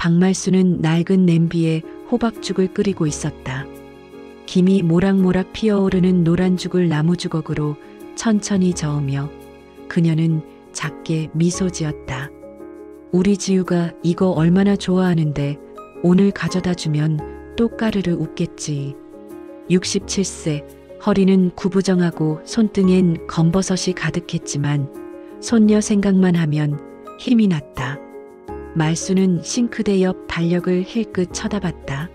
박말수는 낡은 냄비에 호박죽을 끓이고 있었다. 김이 모락모락 피어오르는 노란죽을 나무주걱으로 천천히 저으며 그녀는 작게 미소 지었다. 우리 지우가 이거 얼마나 좋아하는데 오늘 가져다 주면 또 까르르 웃겠지. 67세, 허리는 구부정하고 손등엔 검버섯이 가득했지만 손녀 생각만 하면 힘이 났다. 말수는 싱크대 옆 달력을 힐끗 쳐다봤다.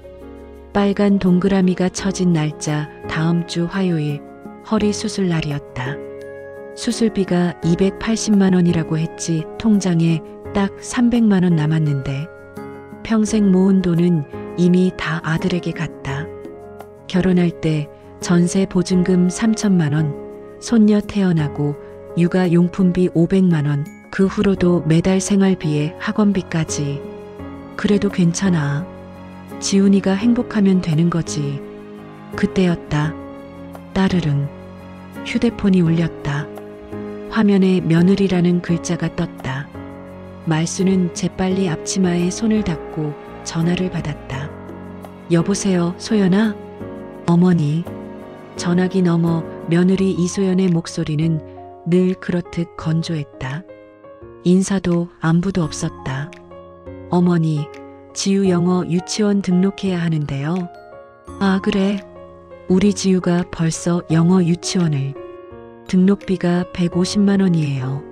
빨간 동그라미가 쳐진 날짜 다음 주 화요일, 허리 수술 날이었다. 수술비가 280만 원이라고 했지 통장에 딱 300만 원 남았는데 평생 모은 돈은 이미 다 아들에게 갔다. 결혼할 때 전세 보증금 3천만 원, 손녀 태어나고 육아 용품비 500만 원, 그 후로도 매달 생활비에 학원비까지. 그래도 괜찮아. 지훈이가 행복하면 되는 거지. 그때였다. 따르릉. 휴대폰이 울렸다. 화면에 며느리라는 글자가 떴다. 말수는 재빨리 앞치마에 손을 닦고 전화를 받았다. 여보세요, 소연아? 어머니. 전화기 너머 며느리 이소연의 목소리는 늘 그렇듯 건조했다. 인사도 안부도 없었다. 어머니, 지우 영어 유치원 등록해야 하는데요. 아, 그래. 우리 지우가 벌써 영어 유치원을. 등록비가 150만 원이에요.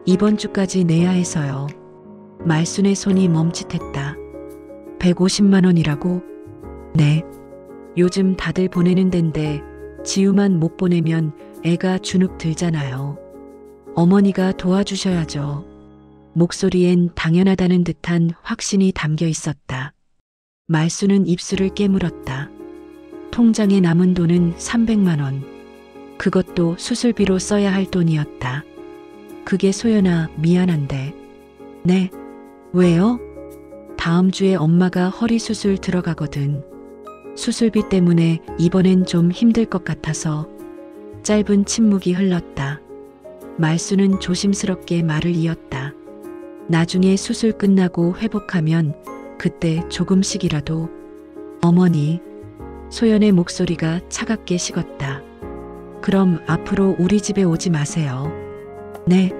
이번 주까지 내야 해서요. 말순의 손이 멈칫했다. 150만 원이라고? 네. 요즘 다들 보내는 덴데 지우만 못 보내면 애가 주눅 들잖아요. 어머니가 도와주셔야죠. 목소리엔 당연하다는 듯한 확신이 담겨 있었다. 말수는 입술을 깨물었다. 통장에 남은 돈은 300만 원. 그것도 수술비로 써야 할 돈이었다. 그게 소연아, 미안한데. 네? 왜요? 다음 주에 엄마가 허리 수술 들어가거든. 수술비 때문에 이번엔 좀 힘들 것 같아서. 짧은 침묵이 흘렀다. 말수는 조심스럽게 말을 이었다. 나중에 수술 끝나고 회복하면 그때 조금씩이라도. 어머니. 소연의 목소리가 차갑게 식었다. 그럼 앞으로 우리 집에 오지 마세요. 네.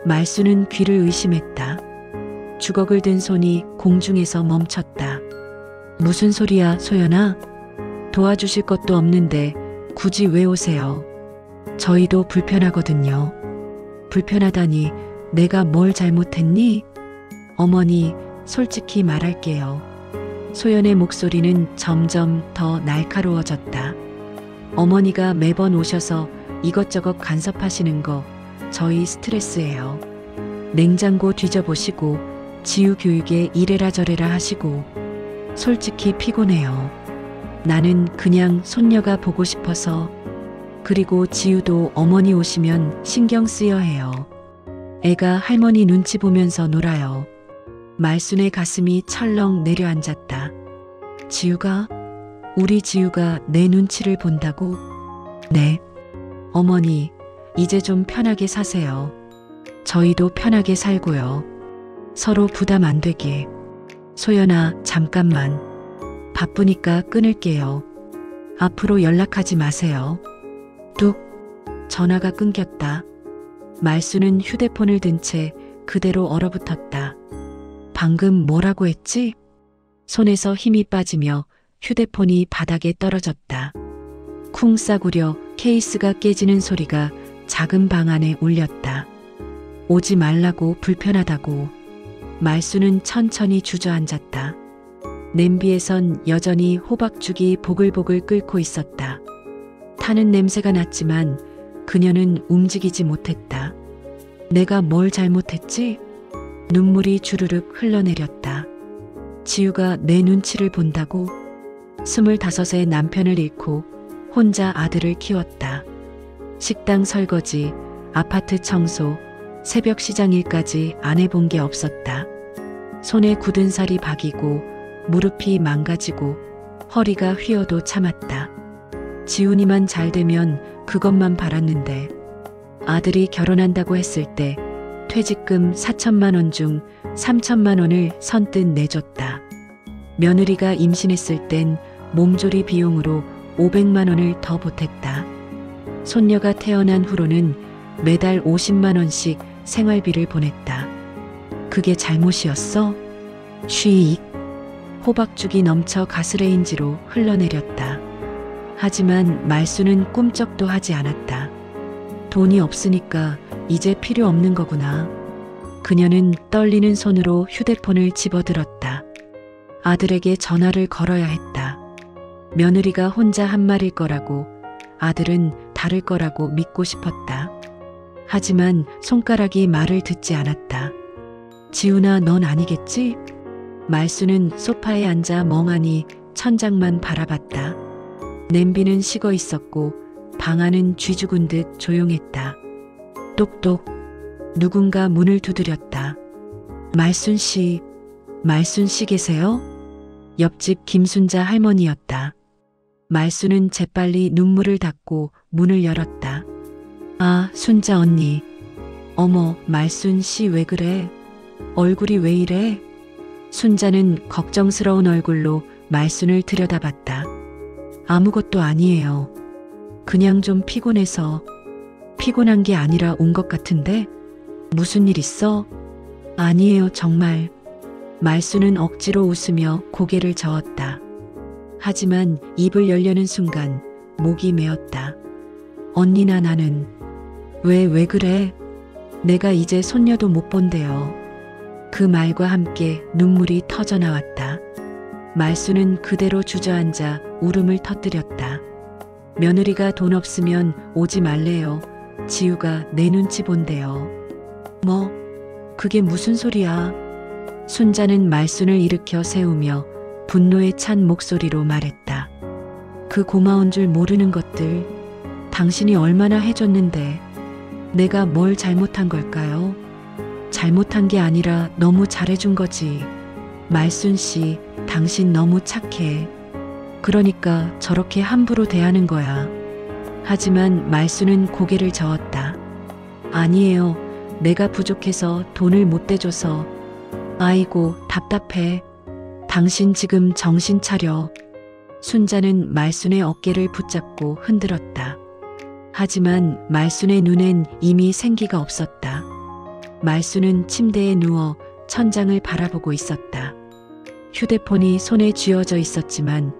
말수는 귀를 의심했다. 주걱을 든 손이 공중에서 멈췄다. 무슨 소리야, 소연아? 도와주실 것도 없는데 굳이 왜 오세요? 저희도 불편하거든요. 불편하다니 내가 뭘 잘못했니? 어머니, 솔직히 말할게요. 소연의 목소리는 점점 더 날카로워졌다. 어머니가 매번 오셔서 이것저것 간섭하시는 거 저희 스트레스예요. 냉장고 뒤져보시고 지우 교육에 이래라 저래라 하시고 솔직히 피곤해요. 나는 그냥 손녀가 보고 싶어서. 그리고 지우도 어머니 오시면 신경 쓰여 해요. 애가 할머니 눈치 보면서 놀아요. 말순의 가슴이 철렁 내려앉았다. 지우가? 우리 지우가 내 눈치를 본다고? 네. 어머니, 이제 좀 편하게 사세요. 저희도 편하게 살고요. 서로 부담 안 되게. 소연아, 잠깐만. 바쁘니까 끊을게요. 앞으로 연락하지 마세요. 뚝. 전화가 끊겼다. 말수는 휴대폰을 든 채 그대로 얼어붙었다. 방금 뭐라고 했지? 손에서 힘이 빠지며 휴대폰이 바닥에 떨어졌다. 쿵 싸구려 케이스가 깨지는 소리가 작은 방 안에 울렸다. 오지 말라고, 불편하다고. 말수는 천천히 주저앉았다. 냄비에선 여전히 호박죽이 보글보글 끓고 있었다. 타는 냄새가 났지만 그녀는 움직이지 못했다. 내가 뭘 잘못했지? 눈물이 주르륵 흘러내렸다. 지우가 내 눈치를 본다고? 25세 남편을 잃고 혼자 아들을 키웠다. 식당 설거지, 아파트 청소, 새벽 시장 일까지 안 해본 게 없었다. 손에 굳은 살이 박이고 무릎이 망가지고 허리가 휘어도 참았다. 지훈이만 잘 되면 그것만 바랐는데 아들이 결혼한다고 했을 때 퇴직금 4천만 원 중 3천만 원을 선뜻 내줬다. 며느리가 임신했을 땐 몸조리 비용으로 500만 원을 더 보탰다. 손녀가 태어난 후로는 매달 50만 원씩 생활비를 보냈다. 그게 잘못이었어? 쉬익. 호박죽이 넘쳐 가스레인지로 흘러내렸다. 하지만 말수는 꿈쩍도 하지 않았다. 돈이 없으니까 이제 필요 없는 거구나. 그녀는 떨리는 손으로 휴대폰을 집어들었다. 아들에게 전화를 걸어야 했다. 며느리가 혼자 한 말일 거라고, 아들은 다를 거라고 믿고 싶었다. 하지만 손가락이 말을 듣지 않았다. 지훈아, 넌 아니겠지? 말수는 소파에 앉아 멍하니 천장만 바라봤다. 냄비는 식어 있었고 방 안은 쥐 죽은 듯 조용했다. 똑똑. 누군가 문을 두드렸다. 말순 씨, 말순 씨 계세요? 옆집 김순자 할머니였다. 말순은 재빨리 눈물을 닦고 문을 열었다. 아, 순자 언니. 어머, 말순 씨 왜 그래? 얼굴이 왜 이래? 순자는 걱정스러운 얼굴로 말순을 들여다봤다. 아무것도 아니에요. 그냥 좀 피곤해서. 피곤한 게 아니라 온 것 같은데? 무슨 일 있어? 아니에요, 정말. 말수는 억지로 웃으며 고개를 저었다. 하지만 입을 열려는 순간 목이 메었다. 언니나 나는. 왜 그래? 내가 이제 손녀도 못 본대요. 그 말과 함께 눈물이 터져 나왔다. 말수는 그대로 주저앉아 울음을 터뜨렸다. 며느리가 돈 없으면 오지 말래요. 지우가 내 눈치 본대요. 뭐? 그게 무슨 소리야? 순자는 말순을 일으켜 세우며 분노에 찬 목소리로 말했다. 그 고마운 줄 모르는 것들. 당신이 얼마나 해줬는데 내가 뭘 잘못한 걸까요? 잘못한 게 아니라 너무 잘해준 거지. 말순 씨, 당신 너무 착해. 그러니까 저렇게 함부로 대하는 거야. 하지만 말순은 고개를 저었다. 아니에요. 내가 부족해서 돈을 못 대줘서. 아이고, 답답해. 당신 지금 정신 차려. 순자는 말순의 어깨를 붙잡고 흔들었다. 하지만 말순의 눈엔 이미 생기가 없었다. 말순은 침대에 누워 천장을 바라보고 있었다. 휴대폰이 손에 쥐어져 있었지만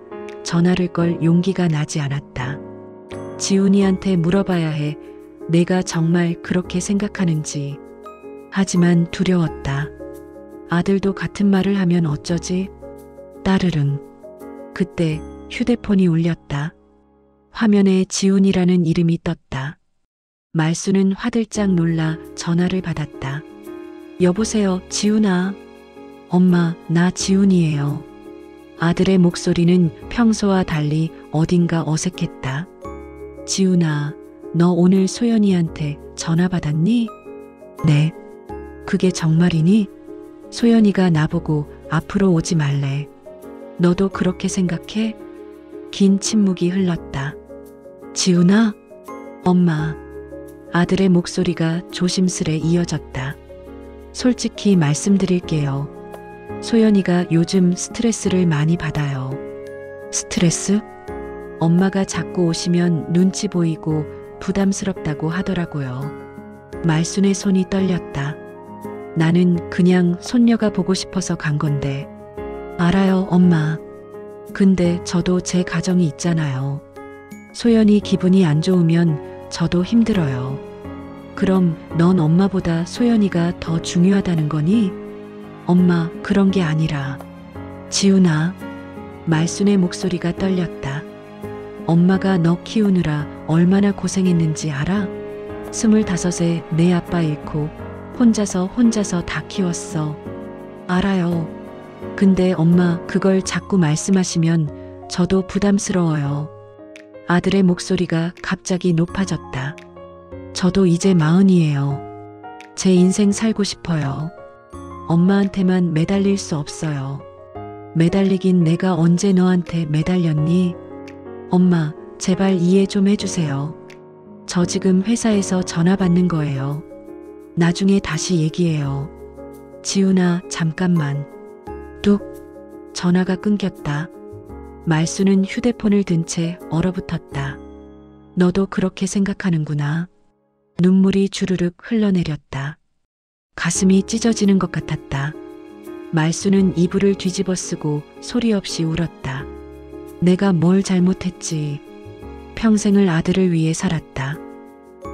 전화를 걸 용기가 나지 않았다. 지훈이한테 물어봐야 해. 내가 정말 그렇게 생각하는지. 하지만 두려웠다. 아들도 같은 말을 하면 어쩌지? 따르릉. 그때 휴대폰이 울렸다. 화면에 지훈이라는 이름이 떴다. 말수는 화들짝 놀라 전화를 받았다. 여보세요, 지훈아. 엄마, 나 지훈이에요. 아들의 목소리는 평소와 달리 어딘가 어색했다. 지훈아, 너 오늘 소연이한테 전화 받았니? 네. 그게 정말이니? 소연이가 나보고 앞으로 오지 말래. 너도 그렇게 생각해? 긴 침묵이 흘렀다. 지훈아? 엄마. 아들의 목소리가 조심스레 이어졌다. 솔직히 말씀드릴게요. 소연이가 요즘 스트레스를 많이 받아요. 스트레스? 엄마가 자꾸 오시면 눈치 보이고 부담스럽다고 하더라고요. 말순의 손이 떨렸다. 나는 그냥 손녀가 보고 싶어서 간 건데. 알아요, 엄마. 근데 저도 제 가정이 있잖아요. 소연이 기분이 안 좋으면 저도 힘들어요. 그럼 넌 엄마보다 소연이가 더 중요하다는 거니? 엄마, 그런 게 아니라. 지훈아. 말순의 목소리가 떨렸다. 엄마가 너 키우느라 얼마나 고생했는지 알아? 25에 내 아빠 잃고 혼자서 다 키웠어. 알아요. 근데 엄마, 그걸 자꾸 말씀하시면 저도 부담스러워요. 아들의 목소리가 갑자기 높아졌다. 저도 이제 40이에요. 제 인생 살고 싶어요. 엄마한테만 매달릴 수 없어요. 매달리긴 내가 언제 너한테 매달렸니? 엄마, 제발 이해 좀 해주세요. 저 지금 회사에서 전화 받는 거예요. 나중에 다시 얘기해요. 지훈아, 잠깐만. 뚝. 전화가 끊겼다. 말수는 휴대폰을 든 채 얼어붙었다. 너도 그렇게 생각하는구나. 눈물이 주르륵 흘러내렸다. 가슴이 찢어지는 것 같았다. 말수는 이불을 뒤집어 쓰고 소리 없이 울었다. 내가 뭘 잘못했지. 평생을 아들을 위해 살았다.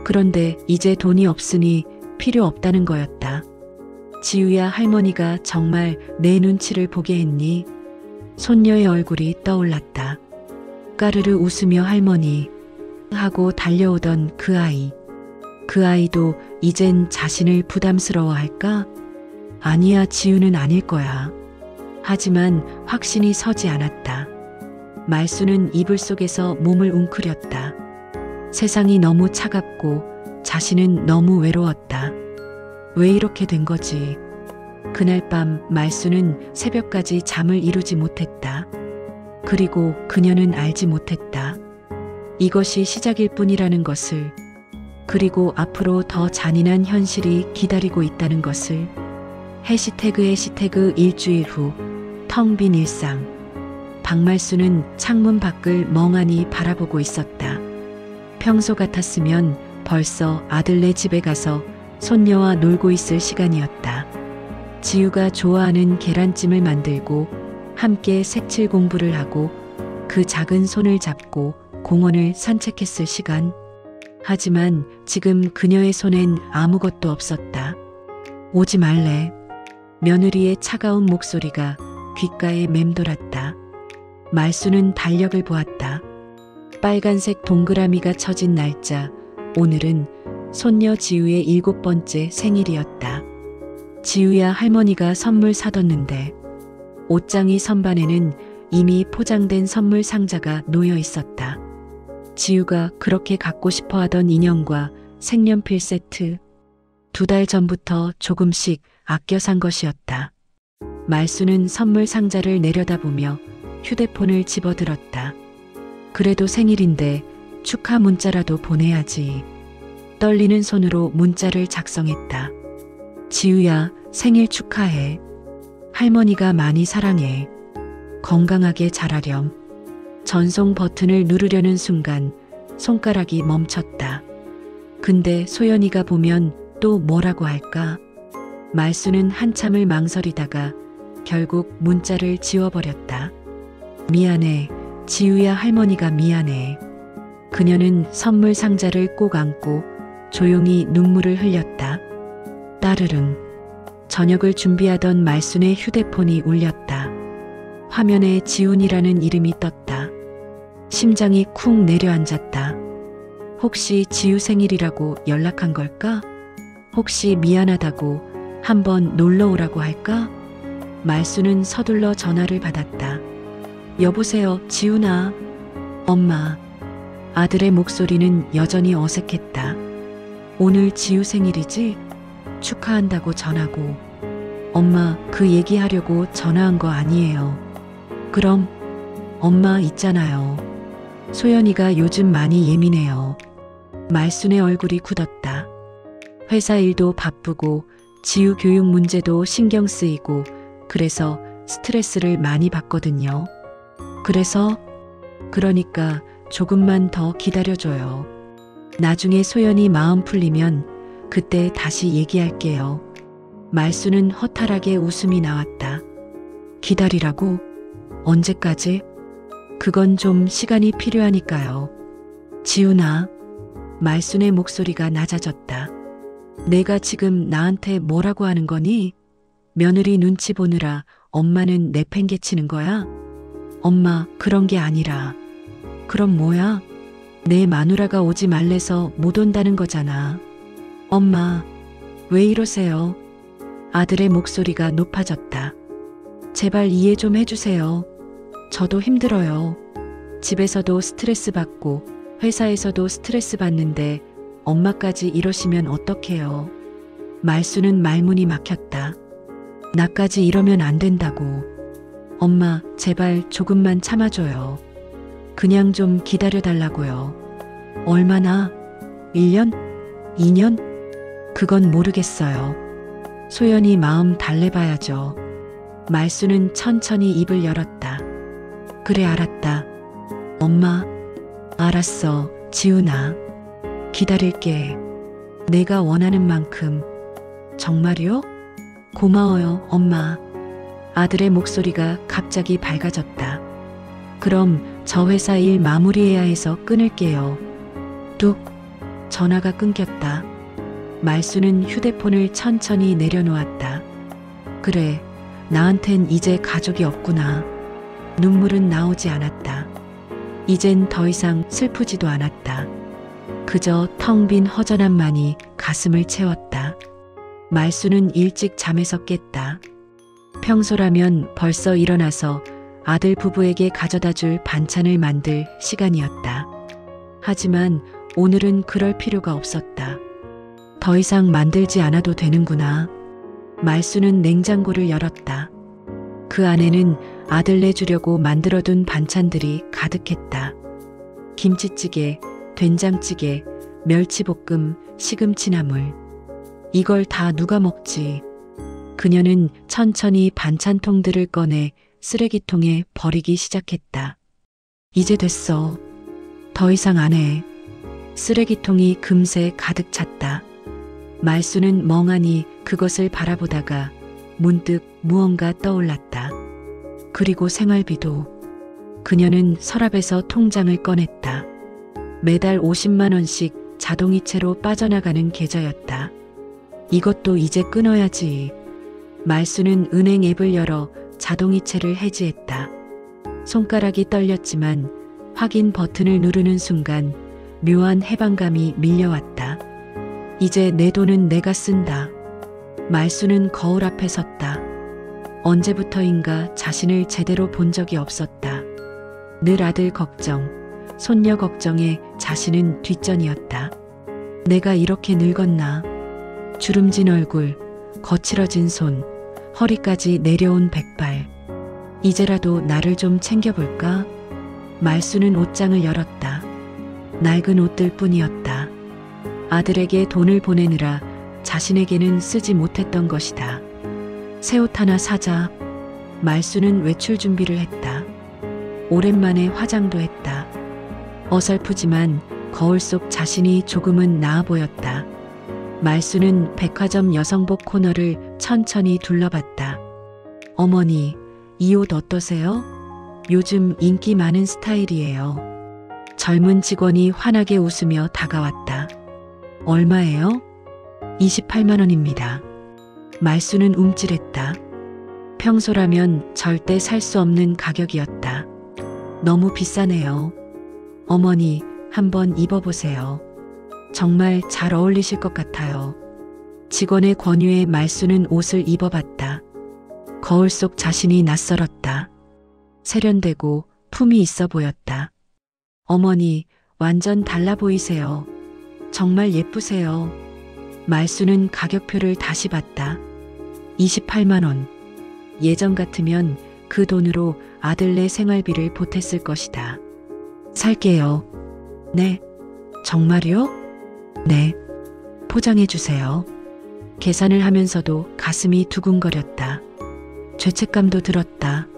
그런데 이제 돈이 없으니 필요 없다는 거였다. 지우야, 할머니가 정말 내 눈치를 보게 했니? 손녀의 얼굴이 떠올랐다. 까르르 웃으며 할머니 하고 달려오던 그 아이. 그 아이도 이젠 자신을 부담스러워할까? 아니야, 지우는 아닐 거야. 하지만 확신이 서지 않았다. 말수는 이불 속에서 몸을 웅크렸다. 세상이 너무 차갑고 자신은 너무 외로웠다. 왜 이렇게 된 거지? 그날 밤 말수는 새벽까지 잠을 이루지 못했다. 그리고 그녀는 알지 못했다. 이것이 시작일 뿐이라는 것을, 그리고 앞으로 더 잔인한 현실이 기다리고 있다는 것을. 해시태그 일주일 후, 텅 빈 일상. 박말수는 창문 밖을 멍하니 바라보고 있었다. 평소 같았으면 벌써 아들네 집에 가서 손녀와 놀고 있을 시간이었다. 지우가 좋아하는 계란찜을 만들고 함께 색칠 공부를 하고 그 작은 손을 잡고 공원을 산책했을 시간. 하지만 지금 그녀의 손엔 아무것도 없었다. 오지 말래. 며느리의 차가운 목소리가 귓가에 맴돌았다. 말수는 달력을 보았다. 빨간색 동그라미가 쳐진 날짜. 오늘은 손녀 지우의 7번째 생일이었다. 지우야, 할머니가 선물 사뒀는데. 옷장이 선반에는 이미 포장된 선물 상자가 놓여 있었다. 지우가 그렇게 갖고 싶어 하던 인형과 색연필 세트. 2달 전부터 조금씩 아껴 산 것이었다. 말수는 선물 상자를 내려다보며 휴대폰을 집어들었다. 그래도 생일인데 축하 문자라도 보내야지. 떨리는 손으로 문자를 작성했다. 지우야, 생일 축하해. 할머니가 많이 사랑해. 건강하게 자라렴. 전송 버튼을 누르려는 순간 손가락이 멈췄다. 근데 소연이가 보면 또 뭐라고 할까? 말수는 한참을 망설이다가 결국 문자를 지워버렸다. 미안해. 지우야, 할머니가 미안해. 그녀는 선물 상자를 꼭 안고 조용히 눈물을 흘렸다. 따르릉. 저녁을 준비하던 말순의 휴대폰이 울렸다. 화면에 지훈이라는 이름이 떴다. 심장이 쿵 내려앉았다. 혹시 지우 생일이라고 연락한 걸까? 혹시 미안하다고 한번 놀러 오라고 할까? 말수는 서둘러 전화를 받았다. 여보세요, 지훈아. 엄마. 아들의 목소리는 여전히 어색했다. 오늘 지우 생일이지? 축하한다고 전하고. 엄마, 그 얘기하려고 전화한 거 아니에요. 그럼 엄마 있잖아요. 소연이가 요즘 많이 예민해요. 말순의 얼굴이 굳었다. 회사 일도 바쁘고 지우 교육 문제도 신경 쓰이고 그래서 스트레스를 많이 받거든요. 그러니까 조금만 더 기다려줘요. 나중에 소연이 마음 풀리면 그때 다시 얘기할게요. 말수는 허탈하게 웃음이 나왔다. 기다리라고? 언제까지? 그건 좀 시간이 필요하니까요. 지훈아. 말순의 목소리가 낮아졌다. 내가 지금 나한테 뭐라고 하는 거니? 며느리 눈치 보느라 엄마는 내팽개치는 거야? 엄마, 그런 게 아니라. 그럼 뭐야? 내 마누라가 오지 말래서 못 온다는 거잖아. 엄마, 왜 이러세요? 아들의 목소리가 높아졌다. 제발 이해 좀 해주세요. 저도 힘들어요. 집에서도 스트레스 받고 회사에서도 스트레스 받는데 엄마까지 이러시면 어떡해요? 말수는 말문이 막혔다. 나까지 이러면 안 된다고. 엄마, 제발 조금만 참아줘요. 그냥 좀 기다려달라고요. 얼마나? 1년? 2년? 그건 모르겠어요. 소연이 마음 달래봐야죠. 말수는 천천히 입을 열었다. 그래, 알았다. 엄마, 알았어, 지훈아. 기다릴게. 내가 원하는 만큼. 정말요? 고마워요, 엄마. 아들의 목소리가 갑자기 밝아졌다. 그럼 저 회사 일 마무리해야 해서 끊을게요. 뚝. 전화가 끊겼다. 말수는 휴대폰을 천천히 내려놓았다. 그래, 나한텐 이제 가족이 없구나. 눈물은 나오지 않았다. 이젠 더 이상 슬프지도 않았다. 그저 텅 빈 허전함만이 가슴을 채웠다. 말수는 일찍 잠에서 깼다. 평소라면 벌써 일어나서 아들 부부에게 가져다 줄 반찬을 만들 시간이었다. 하지만 오늘은 그럴 필요가 없었다. 더 이상 만들지 않아도 되는구나. 말수는 냉장고를 열었다. 그 안에는 아들 내주려고 만들어둔 반찬들이 가득했다. 김치찌개, 된장찌개, 멸치볶음, 시금치나물. 이걸 다 누가 먹지? 그녀는 천천히 반찬통들을 꺼내 쓰레기통에 버리기 시작했다. 이제 됐어. 더 이상 안 해. 쓰레기통이 금세 가득 찼다. 말수는 멍하니 그것을 바라보다가 문득 무언가 떠올랐다. 그리고 생활비도. 그녀는 서랍에서 통장을 꺼냈다. 매달 50만 원씩 자동이체로 빠져나가는 계좌였다. 이것도 이제 끊어야지. 말수는 은행 앱을 열어 자동이체를 해지했다. 손가락이 떨렸지만 확인 버튼을 누르는 순간 묘한 해방감이 밀려왔다. 이제 내 돈은 내가 쓴다. 말수는 거울 앞에 섰다. 언제부터인가 자신을 제대로 본 적이 없었다. 늘 아들 걱정, 손녀 걱정에 자신은 뒷전이었다. 내가 이렇게 늙었나? 주름진 얼굴, 거칠어진 손, 허리까지 내려온 백발. 이제라도 나를 좀 챙겨볼까? 말수는 옷장을 열었다. 낡은 옷들 뿐이었다. 아들에게 돈을 보내느라 자신에게는 쓰지 못했던 것이다. 새 옷 하나 사자. 말수는 외출 준비를 했다. 오랜만에 화장도 했다. 어설프지만 거울 속 자신이 조금은 나아 보였다. 말수는 백화점 여성복 코너를 천천히 둘러봤다. 어머니, 이 옷 어떠세요? 요즘 인기 많은 스타일이에요. 젊은 직원이 환하게 웃으며 다가왔다. 얼마예요? 28만 원입니다. 말수는 움찔했다. 평소라면 절대 살 수 없는 가격이었다. 너무 비싸네요. 어머니, 한번 입어보세요. 정말 잘 어울리실 것 같아요. 직원의 권유에 말수는 옷을 입어봤다. 거울 속 자신이 낯설었다. 세련되고 품이 있어 보였다. 어머니, 완전 달라 보이세요. 정말 예쁘세요. 말수는 가격표를 다시 봤다. 28만 원. 예전 같으면 그 돈으로 아들네 생활비를 보탰을 것이다. 살게요. 네. 정말요? 네. 포장해 주세요. 계산을 하면서도 가슴이 두근거렸다. 죄책감도 들었다.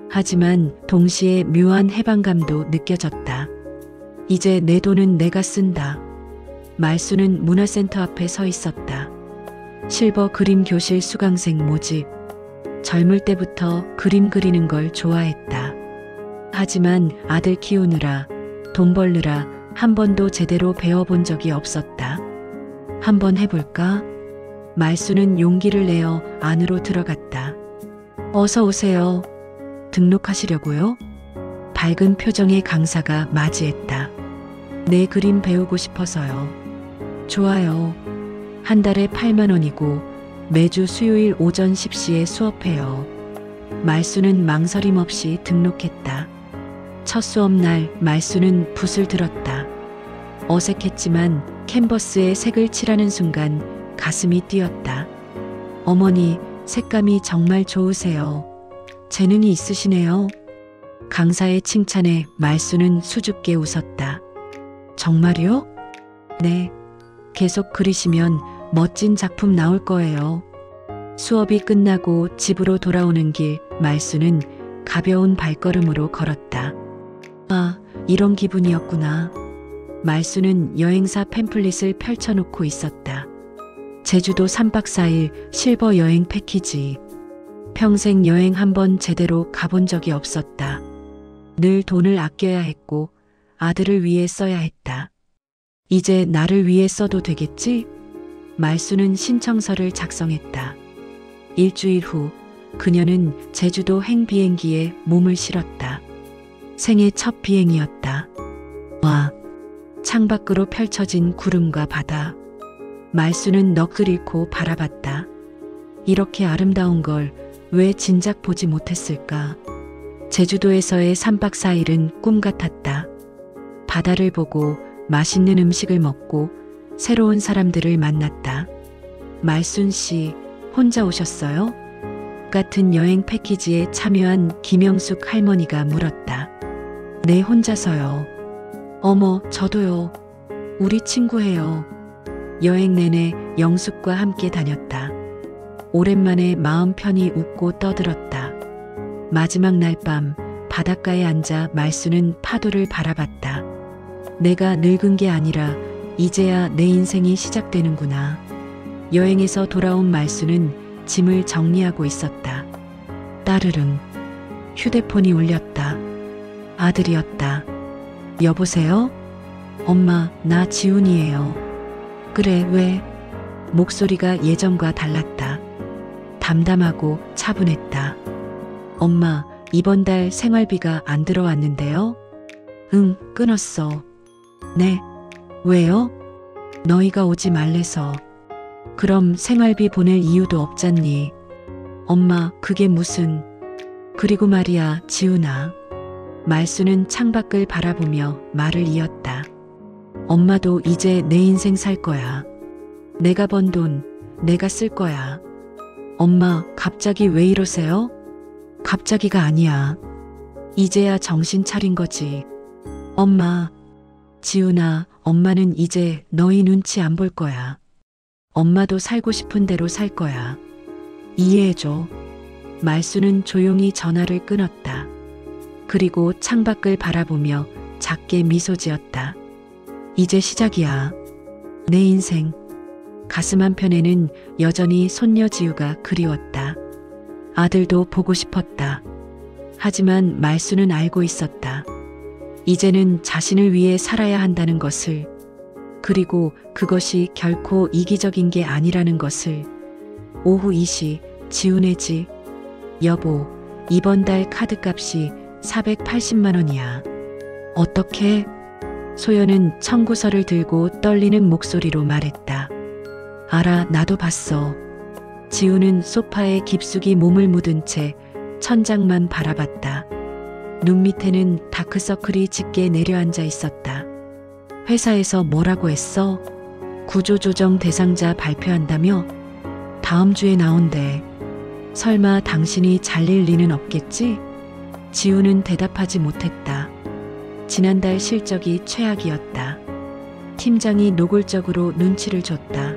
하지만 동시에 묘한 해방감도 느껴졌다. 이제 내 돈은 내가 쓴다. 말수는 문화센터 앞에 서 있었다. 실버 그림 교실 수강생 모집. 젊을 때부터 그림 그리는 걸 좋아했다. 하지만 아들 키우느라, 돈 벌느라 한 번도 제대로 배워본 적이 없었다. 한번 해볼까? 말수는 용기를 내어 안으로 들어갔다. 어서 오세요. 등록하시려고요? 밝은 표정의 강사가 맞이했다. 내 그림 배우고 싶어서요. 좋아요. 한 달에 8만 원이고 매주 수요일 오전 10시에 수업해요. 말수는 망설임 없이 등록했다. 첫 수업날 말수는 붓을 들었다. 어색했지만 캔버스에 색을 칠하는 순간 가슴이 뛰었다. 어머니, 색감이 정말 좋으세요. 재능이 있으시네요. 강사의 칭찬에 말수는 수줍게 웃었다. 정말요? 네. 계속 그리시면 멋진 작품 나올 거예요. 수업이 끝나고 집으로 돌아오는 길 말수는 가벼운 발걸음으로 걸었다. 아, 이런 기분이었구나. 말수는 여행사 팸플릿을 펼쳐놓고 있었다. 제주도 3박 4일 실버 여행 패키지. 평생 여행 한 번 제대로 가본 적이 없었다. 늘 돈을 아껴야 했고 아들을 위해 써야 했다. 이제 나를 위해 써도 되겠지? 말수는 신청서를 작성했다. 일주일 후 그녀는 제주도 행비행기에 몸을 실었다. 생애 첫 비행이었다. 와, 창밖으로 펼쳐진 구름과 바다. 말수는 넋을 잃고 바라봤다. 이렇게 아름다운 걸 왜 진작 보지 못했을까? 제주도에서의 3박 4일은 꿈 같았다. 바다를 보고 맛있는 음식을 먹고 새로운 사람들을 만났다. 말순 씨, 혼자 오셨어요? 같은 여행 패키지에 참여한 김영숙 할머니가 물었다. 네, 혼자서요. 어머, 저도요. 우리 친구예요. 여행 내내 영숙과 함께 다녔다. 오랜만에 마음 편히 웃고 떠들었다. 마지막 날 밤 바닷가에 앉아 말수는 파도를 바라봤다. 내가 늙은 게 아니라 이제야 내 인생이 시작되는구나. 여행에서 돌아온 말수는 짐을 정리하고 있었다. 따르릉. 휴대폰이 울렸다. 아들이었다. 여보세요? 엄마, 나 지훈이에요. 그래, 왜? 목소리가 예전과 달랐다. 담담하고 차분했다. 엄마, 이번 달 생활비가 안 들어왔는데요? 응, 끊었어. 네. 왜요? 너희가 오지 말래서. 그럼 생활비 보낼 이유도 없잖니. 엄마, 그게 무슨. 그리고 말이야, 지훈아. 말수는 창밖을 바라보며 말을 이었다. 엄마도 이제 내 인생 살 거야. 내가 번 돈, 내가 쓸 거야. 엄마, 갑자기 왜 이러세요? 갑자기가 아니야. 이제야 정신 차린 거지. 엄마, 지훈아, 엄마는 이제 너희 눈치 안 볼 거야. 엄마도 살고 싶은 대로 살 거야. 이해해줘. 말수는 조용히 전화를 끊었다. 그리고 창밖을 바라보며 작게 미소 지었다. 이제 시작이야. 내 인생. 가슴 한편에는 여전히 손녀 지우가 그리웠다. 아들도 보고 싶었다. 하지만 말수는 알고 있었다. 이제는 자신을 위해 살아야 한다는 것을, 그리고 그것이 결코 이기적인 게 아니라는 것을. 오후 2시, 지훈의 집. 여보, 이번 달 카드값이 480만 원이야. 어떻게? 소연은 청구서를 들고 떨리는 목소리로 말했다. 알아, 나도 봤어. 지훈은 소파에 깊숙이 몸을 묻은 채 천장만 바라봤다. 눈 밑에는 다크서클이 짙게 내려앉아 있었다. 회사에서 뭐라고 했어? 구조조정 대상자 발표한다며? 다음 주에 나온대. 설마 당신이 잘릴 리는 없겠지? 지훈은 대답하지 못했다. 지난달 실적이 최악이었다. 팀장이 노골적으로 눈치를 줬다.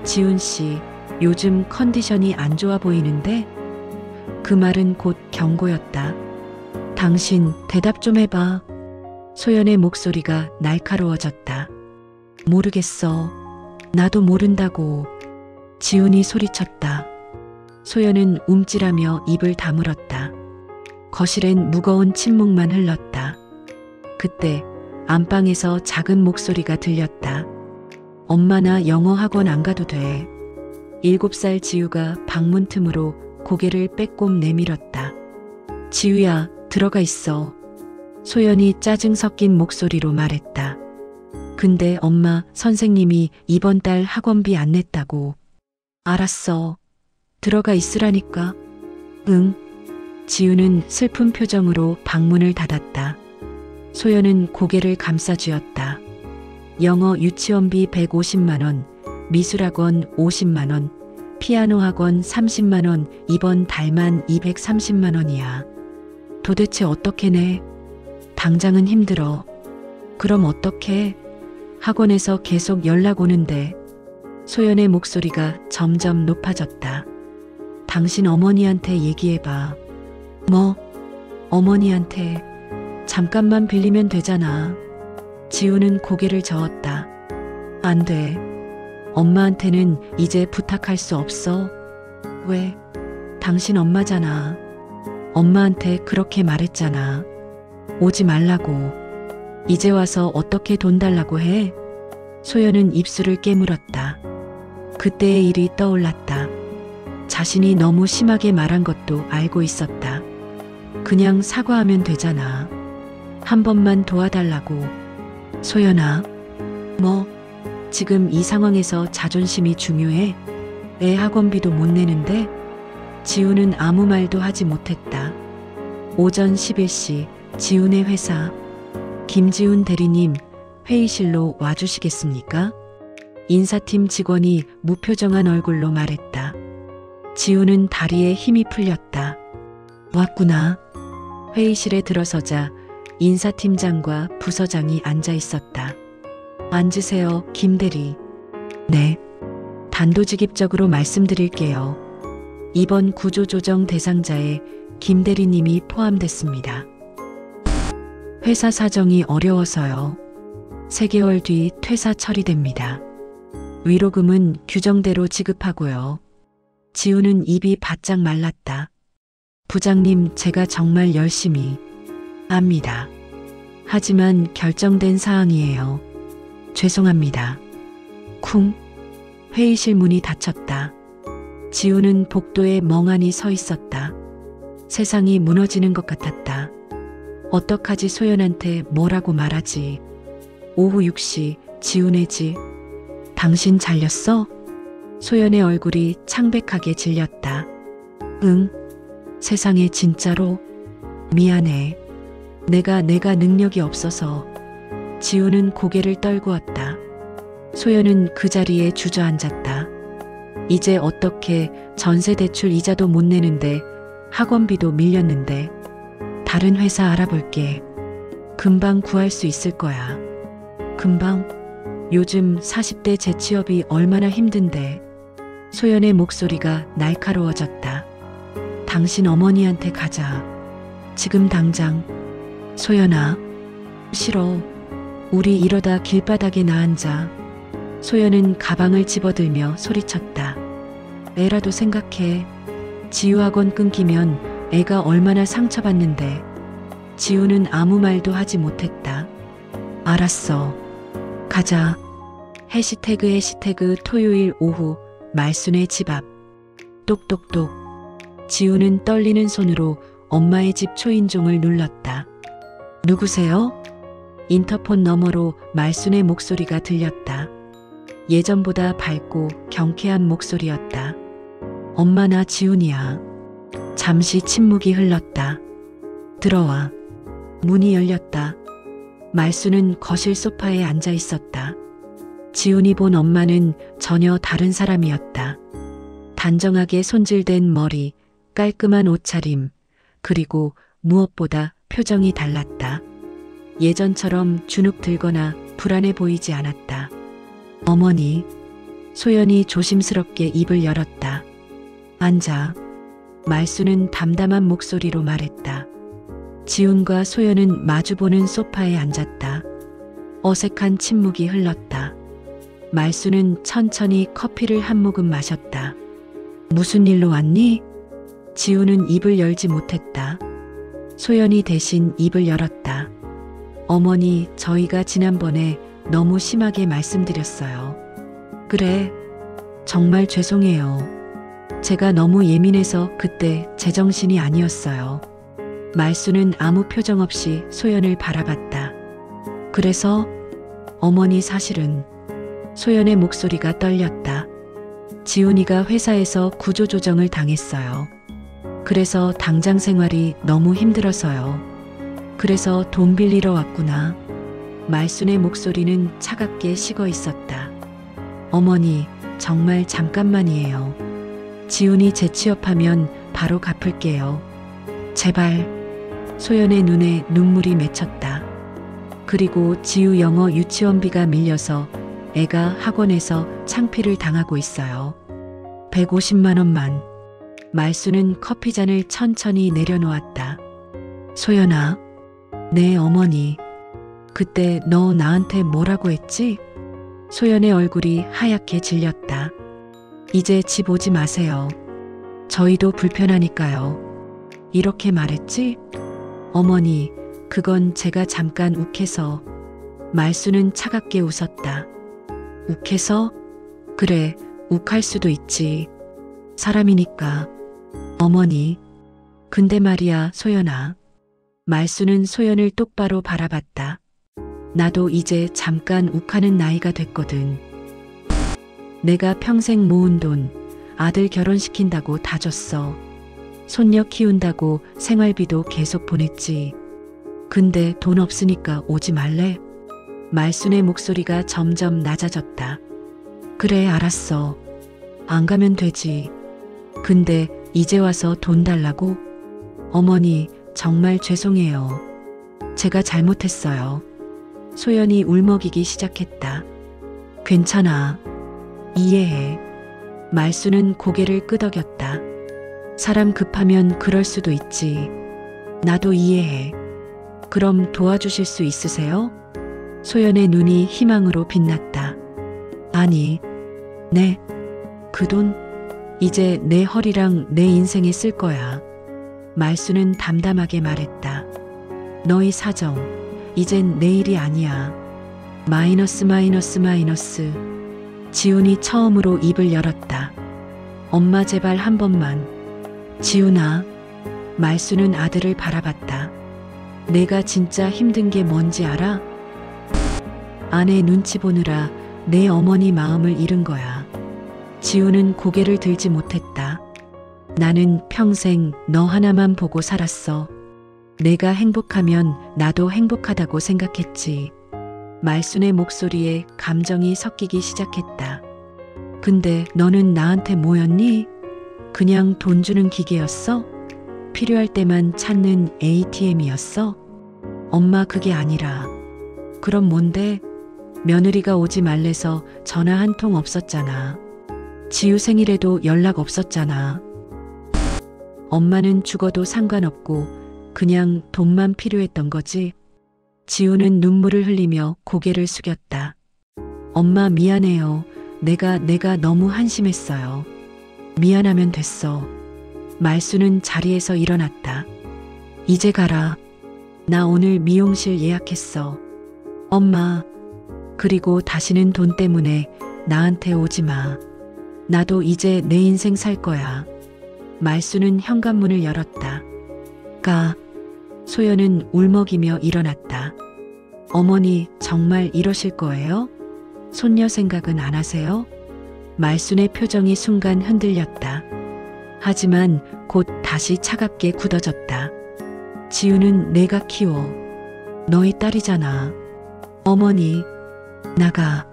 지훈 씨, 요즘 컨디션이 안 좋아 보이는데? 그 말은 곧 경고였다. 당신 대답 좀 해봐. 소연의 목소리가 날카로워졌다. 모르겠어. 나도 모른다고. 지훈이 소리쳤다. 소연은 움찔하며 입을 다물었다. 거실엔 무거운 침묵만 흘렀다. 그때 안방에서 작은 목소리가 들렸다. 엄마, 나 영어 학원 안 가도 돼. 7살 지우가 방문 틈으로 고개를 빼꼼 내밀었다. 지우야, 들어가 있어. 소연이 짜증 섞인 목소리로 말했다. 근데 엄마, 선생님이 이번 달 학원비 안 냈다고. 알았어. 들어가 있으라니까. 응. 지우는 슬픈 표정으로 방문을 닫았다. 소연은 고개를 감싸쥐었다. 영어 유치원비 150만 원, 미술학원 50만 원, 피아노 학원 30만 원, 이번 달만 230만 원이야. 도대체 어떻게 내? 당장은 힘들어. 그럼 어떻게? 학원에서 계속 연락 오는데. 소연의 목소리가 점점 높아졌다. 당신 어머니한테 얘기해봐. 뭐? 어머니한테 잠깐만 빌리면 되잖아. 지우는 고개를 저었다. 안 돼. 엄마한테는 이제 부탁할 수 없어. 왜? 당신 엄마잖아. 엄마한테 그렇게 말했잖아. 오지 말라고. 이제 와서 어떻게 돈 달라고 해? 소연은 입술을 깨물었다. 그때의 일이 떠올랐다. 자신이 너무 심하게 말한 것도 알고 있었다. 그냥 사과하면 되잖아. 한 번만 도와달라고. 소연아. 뭐? 지금 이 상황에서 자존심이 중요해? 애 학원비도 못 내는데? 지우는 아무 말도 하지 못했다. 오전 11시 지훈의 회사. 김지훈 대리님, 회의실로 와주시겠습니까? 인사팀 직원이 무표정한 얼굴로 말했다. 지훈은 다리에 힘이 풀렸다. 왔구나. 회의실에 들어서자 인사팀장과 부서장이 앉아 있었다. 앉으세요, 김 대리. 네. 단도직입적으로 말씀드릴게요. 이번 구조조정 대상자에 김 대리님이 포함됐습니다. 회사 사정이 어려워서요. 3개월 뒤 퇴사 처리됩니다. 위로금은 규정대로 지급하고요. 지우는 입이 바짝 말랐다. 부장님, 제가 정말 열심히 압니다. 하지만 결정된 사항이에요. 죄송합니다. 쿵. 회의실 문이 닫혔다. 지우는 복도에 멍하니 서 있었다. 세상이 무너지는 것 같았다. 어떡하지? 소연한테 뭐라고 말하지? 오후 6시 지훈의 집. 당신 잘렸어? 소연의 얼굴이 창백하게 질렸다. 응. 세상에, 진짜로? 미안해. 내가 능력이 없어서. 지우는 고개를 떨구었다. 소연은 그 자리에 주저앉았다. 이제 어떻게 전세 대출 이자도 못 내는데 학원비도 밀렸는데. 다른 회사 알아볼게. 금방 구할 수 있을 거야. 금방? 요즘 40대 재취업이 얼마나 힘든데. 소연의 목소리가 날카로워졌다. 당신 어머니한테 가자. 지금 당장. 소연아. 싫어. 우리 이러다 길바닥에 나앉아. 소연은 가방을 집어들며 소리쳤다. 애라도 생각해. 지우 학원 끊기면 애가 얼마나 상처받는데. 지우는 아무 말도 하지 못했다. 알았어. 가자. 해시태그 토요일 오후 말순의 집 앞. 똑똑똑. 지우는 떨리는 손으로 엄마의 집 초인종을 눌렀다. 누구세요? 인터폰 너머로 말순의 목소리가 들렸다. 예전보다 밝고 경쾌한 목소리였다. 엄마, 나 지훈이야. 잠시 침묵이 흘렀다. 들어와. 문이 열렸다. 말순은 거실 소파에 앉아 있었다. 지훈이 본 엄마는 전혀 다른 사람이었다. 단정하게 손질된 머리, 깔끔한 옷차림, 그리고 무엇보다 표정이 달랐다. 예전처럼 주눅 들거나 불안해 보이지 않았다. 어머니. 소연이 조심스럽게 입을 열었다. 앉아. 말순은 담담한 목소리로 말했다. 지훈과 소연은 마주보는 소파에 앉았다. 어색한 침묵이 흘렀다. 말순은 천천히 커피를 한 모금 마셨다. 무슨 일로 왔니? 지훈은 입을 열지 못했다. 소연이 대신 입을 열었다. 어머니, 저희가 지난번에 너무 심하게 말씀드렸어요. 그래. 정말 죄송해요. 제가 너무 예민해서 그때 제정신이 아니었어요. 말순은 아무 표정 없이 소연을 바라봤다. 그래서? 어머니, 사실은. 소연의 목소리가 떨렸다. 지훈이가 회사에서 구조조정을 당했어요. 그래서 당장 생활이 너무 힘들어서요. 그래서 돈 빌리러 왔구나. 말순의 목소리는 차갑게 식어 있었다. 어머니, 정말 잠깐만이에요. 지훈이 재취업하면 바로 갚을게요. 제발. 소연의 눈에 눈물이 맺혔다. 그리고 지우 영어 유치원비가 밀려서 애가 학원에서 창피를 당하고 있어요. 150만 원만. 말수는 커피잔을 천천히 내려놓았다. 소연아, 내 어머니. 그때 너 나한테 뭐라고 했지? 소연의 얼굴이 하얗게 질렸다. 이제 집 오지 마세요. 저희도 불편하니까요. 이렇게 말했지? 어머니, 그건 제가 잠깐 욱해서. 말수는 차갑게 웃었다. 욱해서? 그래, 욱할 수도 있지. 사람이니까. 어머니. 근데 말이야, 소연아. 말수는 소연을 똑바로 바라봤다. 나도 이제 잠깐 욱하는 나이가 됐거든. 내가 평생 모은 돈, 아들 결혼시킨다고 다 줬어. 손녀 키운다고 생활비도 계속 보냈지. 근데 돈 없으니까 오지 말래? 말순의 목소리가 점점 낮아졌다. 그래, 알았어. 안 가면 되지. 근데 이제 와서 돈 달라고? 어머니, 정말 죄송해요. 제가 잘못했어요. 소연이 울먹이기 시작했다. 괜찮아. 이해해. 말수는 고개를 끄덕였다. 사람 급하면 그럴 수도 있지. 나도 이해해. 그럼 도와주실 수 있으세요? 소연의 눈이 희망으로 빛났다. 아니, 네. 그 돈 이제 내 허리랑 내 인생에 쓸 거야. 말수는 담담하게 말했다. 너희 사정, 이젠 내 일이 아니야. 마이너스. 지훈이 처음으로 입을 열었다. 엄마 제발 한 번만. 지훈아. 말수는 아들을 바라봤다. 내가 진짜 힘든 게 뭔지 알아? 아내 눈치 보느라 내 어머니 마음을 잃은 거야. 지훈은 고개를 들지 못했다. 나는 평생 너 하나만 보고 살았어. 내가 행복하면 나도 행복하다고 생각했지. 말순의 목소리에 감정이 섞이기 시작했다. 근데 너는 나한테 뭐였니? 그냥 돈 주는 기계였어? 필요할 때만 찾는 ATM이었어? 엄마, 그게 아니라. 그럼 뭔데? 며느리가 오지 말래서 전화 한 통 없었잖아. 지우 생일에도 연락 없었잖아. 엄마는 죽어도 상관없고 그냥 돈만 필요했던 거지. 지우는 눈물을 흘리며 고개를 숙였다. 엄마, 미안해요. 내가 너무 한심했어요. 미안하면 됐어. 말수는 자리에서 일어났다. 이제 가라. 나 오늘 미용실 예약했어. 엄마, 그리고 다시는 돈 때문에 나한테 오지 마. 나도 이제 내 인생 살 거야. 말수는 현관문을 열었다. 가. 소연은 울먹이며 일어났다. 어머니, 정말 이러실 거예요? 손녀 생각은 안 하세요? 말순의 표정이 순간 흔들렸다. 하지만 곧 다시 차갑게 굳어졌다. 지우는 내가 키워. 너희 딸이잖아. 어머니, 나가.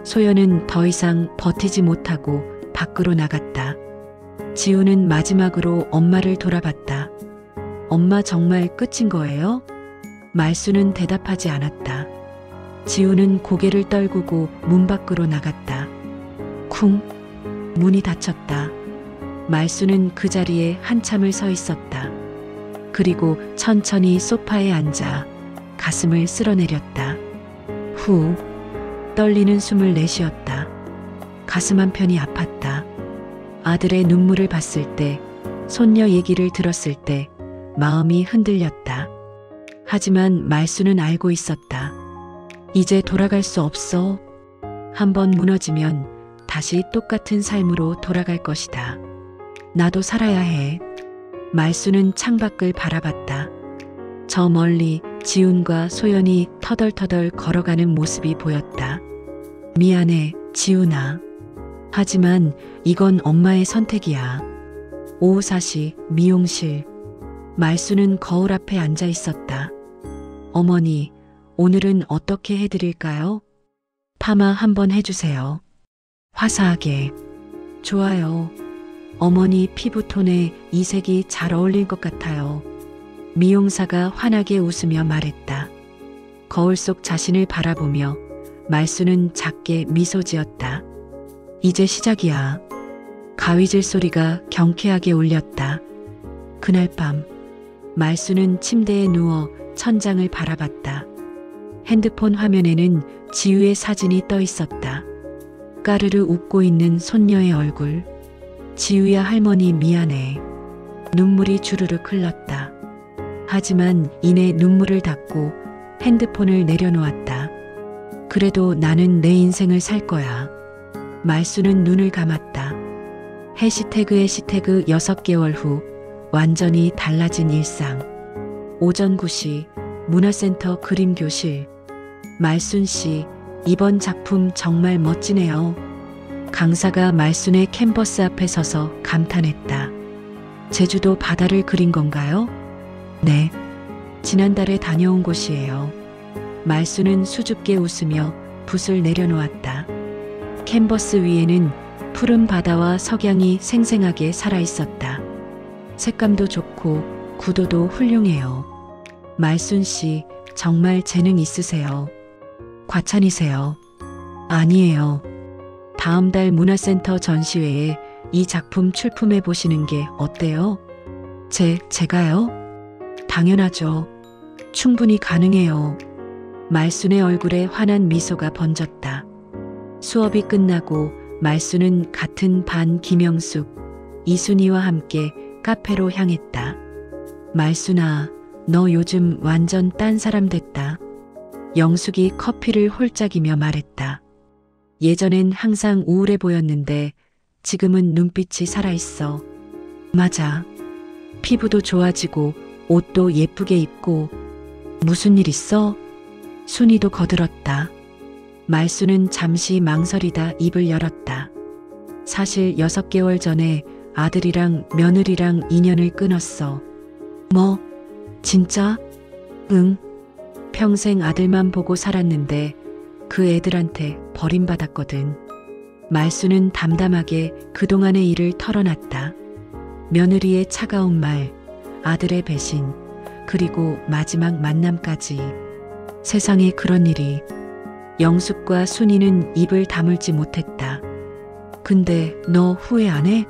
소연은 더 이상 버티지 못하고 밖으로 나갔다. 지우는 마지막으로 엄마를 돌아봤다. 엄마, 정말 끝인 거예요? 말수는 대답하지 않았다. 지우는 고개를 떨구고 문 밖으로 나갔다. 쿵. 문이 닫혔다. 말수는 그 자리에 한참을 서 있었다. 그리고 천천히 소파에 앉아 가슴을 쓸어내렸다. 후. 떨리는 숨을 내쉬었다. 가슴 한편이 아팠다. 아들의 눈물을 봤을 때, 손녀 얘기를 들었을 때 마음이 흔들렸다. 하지만 말수는 알고 있었다. 이제 돌아갈 수 없어. 한번 무너지면 다시 똑같은 삶으로 돌아갈 것이다. 나도 살아야 해. 말수는 창밖을 바라봤다. 저 멀리 지훈과 소연이 터덜터덜 걸어가는 모습이 보였다. 미안해, 지훈아. 하지만 이건 엄마의 선택이야. 오후 4시 미용실. 말수는 거울 앞에 앉아 있었다. 어머니, 오늘은 어떻게 해드릴까요? 파마 한번 해주세요. 화사하게. 좋아요. 어머니 피부톤에 이 색이 잘 어울릴 것 같아요. 미용사가 환하게 웃으며 말했다. 거울 속 자신을 바라보며 말수는 작게 미소 지었다. 이제 시작이야. 가위질 소리가 경쾌하게 울렸다. 그날 밤 말수는 침대에 누워 천장을 바라봤다. 핸드폰 화면에는 지우의 사진이 떠 있었다. 까르르 웃고 있는 손녀의 얼굴. 지우야 할머니 미안해. 눈물이 주르륵 흘렀다. 하지만 이내 눈물을 닦고 핸드폰을 내려놓았다. 그래도 나는 내 인생을 살 거야. 말수는 눈을 감았다. 해시태그 6개월 후 완전히 달라진 일상. 오전 9시 문화센터 그림교실. 말순 씨, 이번 작품 정말 멋지네요. 강사가 말순의 캔버스 앞에 서서 감탄했다. 제주도 바다를 그린 건가요? 네. 지난달에 다녀온 곳이에요. 말순은 수줍게 웃으며 붓을 내려놓았다. 캔버스 위에는 푸른 바다와 석양이 생생하게 살아있었다. 색감도 좋고 구도도 훌륭해요. 말순 씨, 정말 재능 있으세요. 과찬이세요. 아니에요. 다음 달 문화센터 전시회에 이 작품 출품해 보시는 게 어때요? 제가요? 당연하죠. 충분히 가능해요. 말순의 얼굴에 환한 미소가 번졌다. 수업이 끝나고 말순은 같은 반 김영숙, 이순이와 함께 카페로 향했다. 말순아, 너 요즘 완전 딴 사람 됐다. 영숙이 커피를 홀짝이며 말했다. 예전엔 항상 우울해 보였는데 지금은 눈빛이 살아있어. 맞아. 피부도 좋아지고 옷도 예쁘게 입고. 무슨 일 있어? 순이도 거들었다. 말수는 잠시 망설이다 입을 열었다. 사실 6개월 전에 아들이랑 며느리랑 인연을 끊었어. 뭐? 진짜? 응. 평생 아들만 보고 살았는데 그 애들한테 버림받았거든. 말수는 담담하게 그동안의 일을 털어놨다. 며느리의 차가운 말, 아들의 배신, 그리고 마지막 만남까지. 세상에 그런 일이. 영숙과 순이는 입을 다물지 못했다. 근데 너 후회 안 해?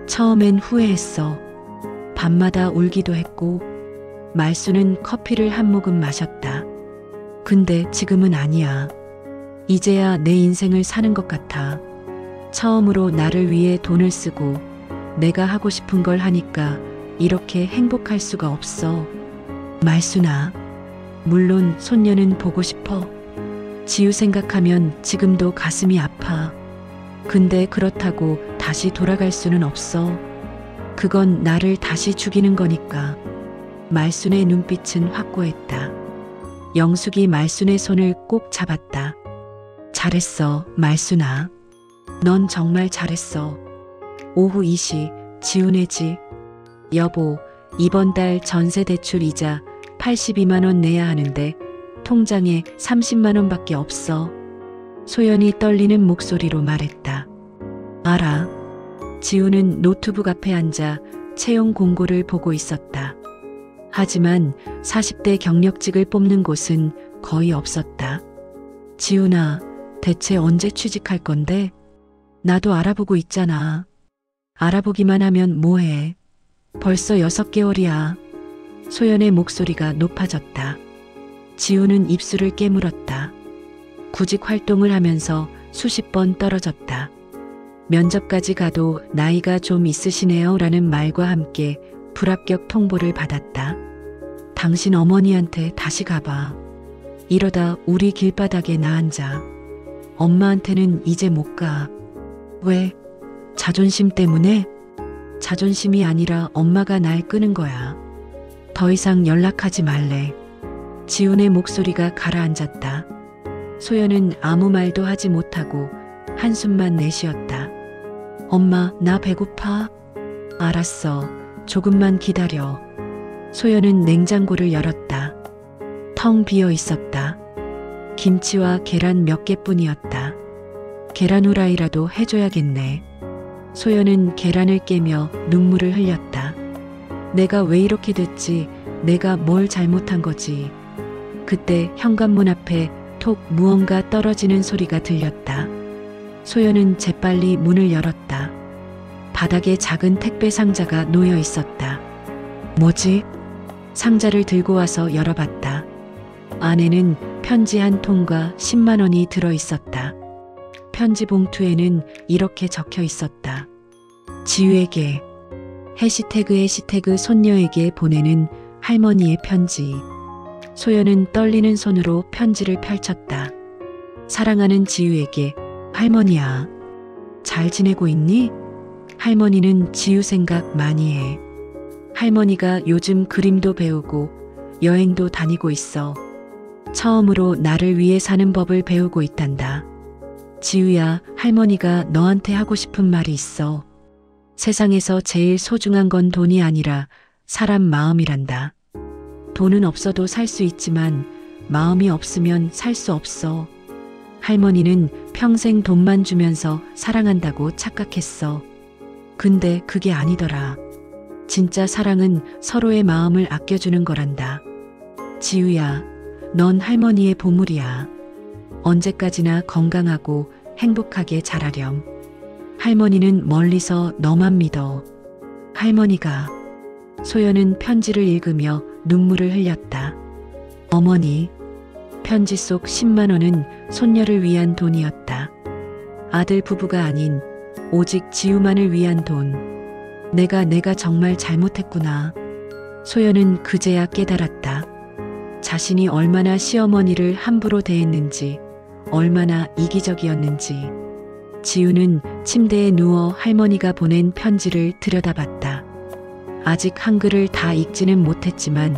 처음엔 후회했어. 밤마다 울기도 했고. 말수는 커피를 한 모금 마셨다. 근데 지금은 아니야. 이제야 내 인생을 사는 것 같아. 처음으로 나를 위해 돈을 쓰고 내가 하고 싶은 걸 하니까 이렇게 행복할 수가 없어. 말순아, 물론 손녀는 보고 싶어. 지우 생각하면 지금도 가슴이 아파. 근데 그렇다고 다시 돌아갈 수는 없어. 그건 나를 다시 죽이는 거니까. 말순의 눈빛은 확고했다. 영숙이 말순의 손을 꼭 잡았다. 잘했어, 말순아. 넌 정말 잘했어. 오후 2시, 지훈의 집. 여보, 이번 달 전세 대출 이자 82만 원 내야 하는데 통장에 30만 원밖에 없어. 소연이 떨리는 목소리로 말했다. 알아. 지훈은 노트북 앞에 앉아 채용 공고를 보고 있었다. 하지만 40대 경력직을 뽑는 곳은 거의 없었다. 지훈아, 대체 언제 취직할 건데? 나도 알아보고 있잖아. 알아보기만 하면 뭐해? 벌써 6개월이야. 소연의 목소리가 높아졌다. 지훈은 입술을 깨물었다. 구직 활동을 하면서 수십 번 떨어졌다. 면접까지 가도 나이가 좀 있으시네요 라는 말과 함께 불합격 통보를 받았다. 당신 어머니한테 다시 가봐. 이러다 우리 길바닥에 나 앉아. 엄마한테는 이제 못 가. 왜? 자존심 때문에? 자존심이 아니라 엄마가 날 끄는 거야. 더 이상 연락하지 말래. 지훈의 목소리가 가라앉았다. 소연은 아무 말도 하지 못하고 한숨만 내쉬었다. 엄마, 나 배고파. 알았어. 조금만 기다려. 소연은 냉장고를 열었다. 텅 비어 있었다. 김치와 계란 몇 개뿐이었다. 계란 후라이라도 해줘야겠네. 소연은 계란을 깨며 눈물을 흘렸다. 내가 왜 이렇게 됐지? 내가 뭘 잘못한 거지? 그때 현관문 앞에 톡 무언가 떨어지는 소리가 들렸다. 소연은 재빨리 문을 열었다. 바닥에 작은 택배 상자가 놓여 있었다. 뭐지? 상자를 들고 와서 열어봤다. 안에는 편지 한 통과 10만 원이 들어 있었다. 편지 봉투에는 이렇게 적혀 있었다. 지우에게 해시태그 손녀에게 보내는 할머니의 편지. 소연은 떨리는 손으로 편지를 펼쳤다. 사랑하는 지우에게. 할머니야, 잘 지내고 있니? 할머니는 지우 생각 많이 해. 할머니가 요즘 그림도 배우고 여행도 다니고 있어. 처음으로 나를 위해 사는 법을 배우고 있단다. 지우야, 할머니가 너한테 하고 싶은 말이 있어. 세상에서 제일 소중한 건 돈이 아니라 사람 마음이란다. 돈은 없어도 살 수 있지만 마음이 없으면 살 수 없어. 할머니는 평생 돈만 주면서 사랑한다고 착각했어. 근데 그게 아니더라. 진짜 사랑은 서로의 마음을 아껴주는 거란다. 지우야, 넌 할머니의 보물이야. 언제까지나 건강하고 행복하게 자라렴. 할머니는 멀리서 너만 믿어. 할머니가. 소연은 편지를 읽으며 눈물을 흘렸다. 어머니, 편지 속 10만 원은 손녀를 위한 돈이었다. 아들 부부가 아닌 오직 지우만을 위한 돈. 내가 정말 잘못했구나. 소연은 그제야 깨달았다. 자신이 얼마나 시어머니를 함부로 대했는지, 얼마나 이기적이었는지. 지우는 침대에 누워 할머니가 보낸 편지를 들여다봤다. 아직 한글을 다 읽지는 못했지만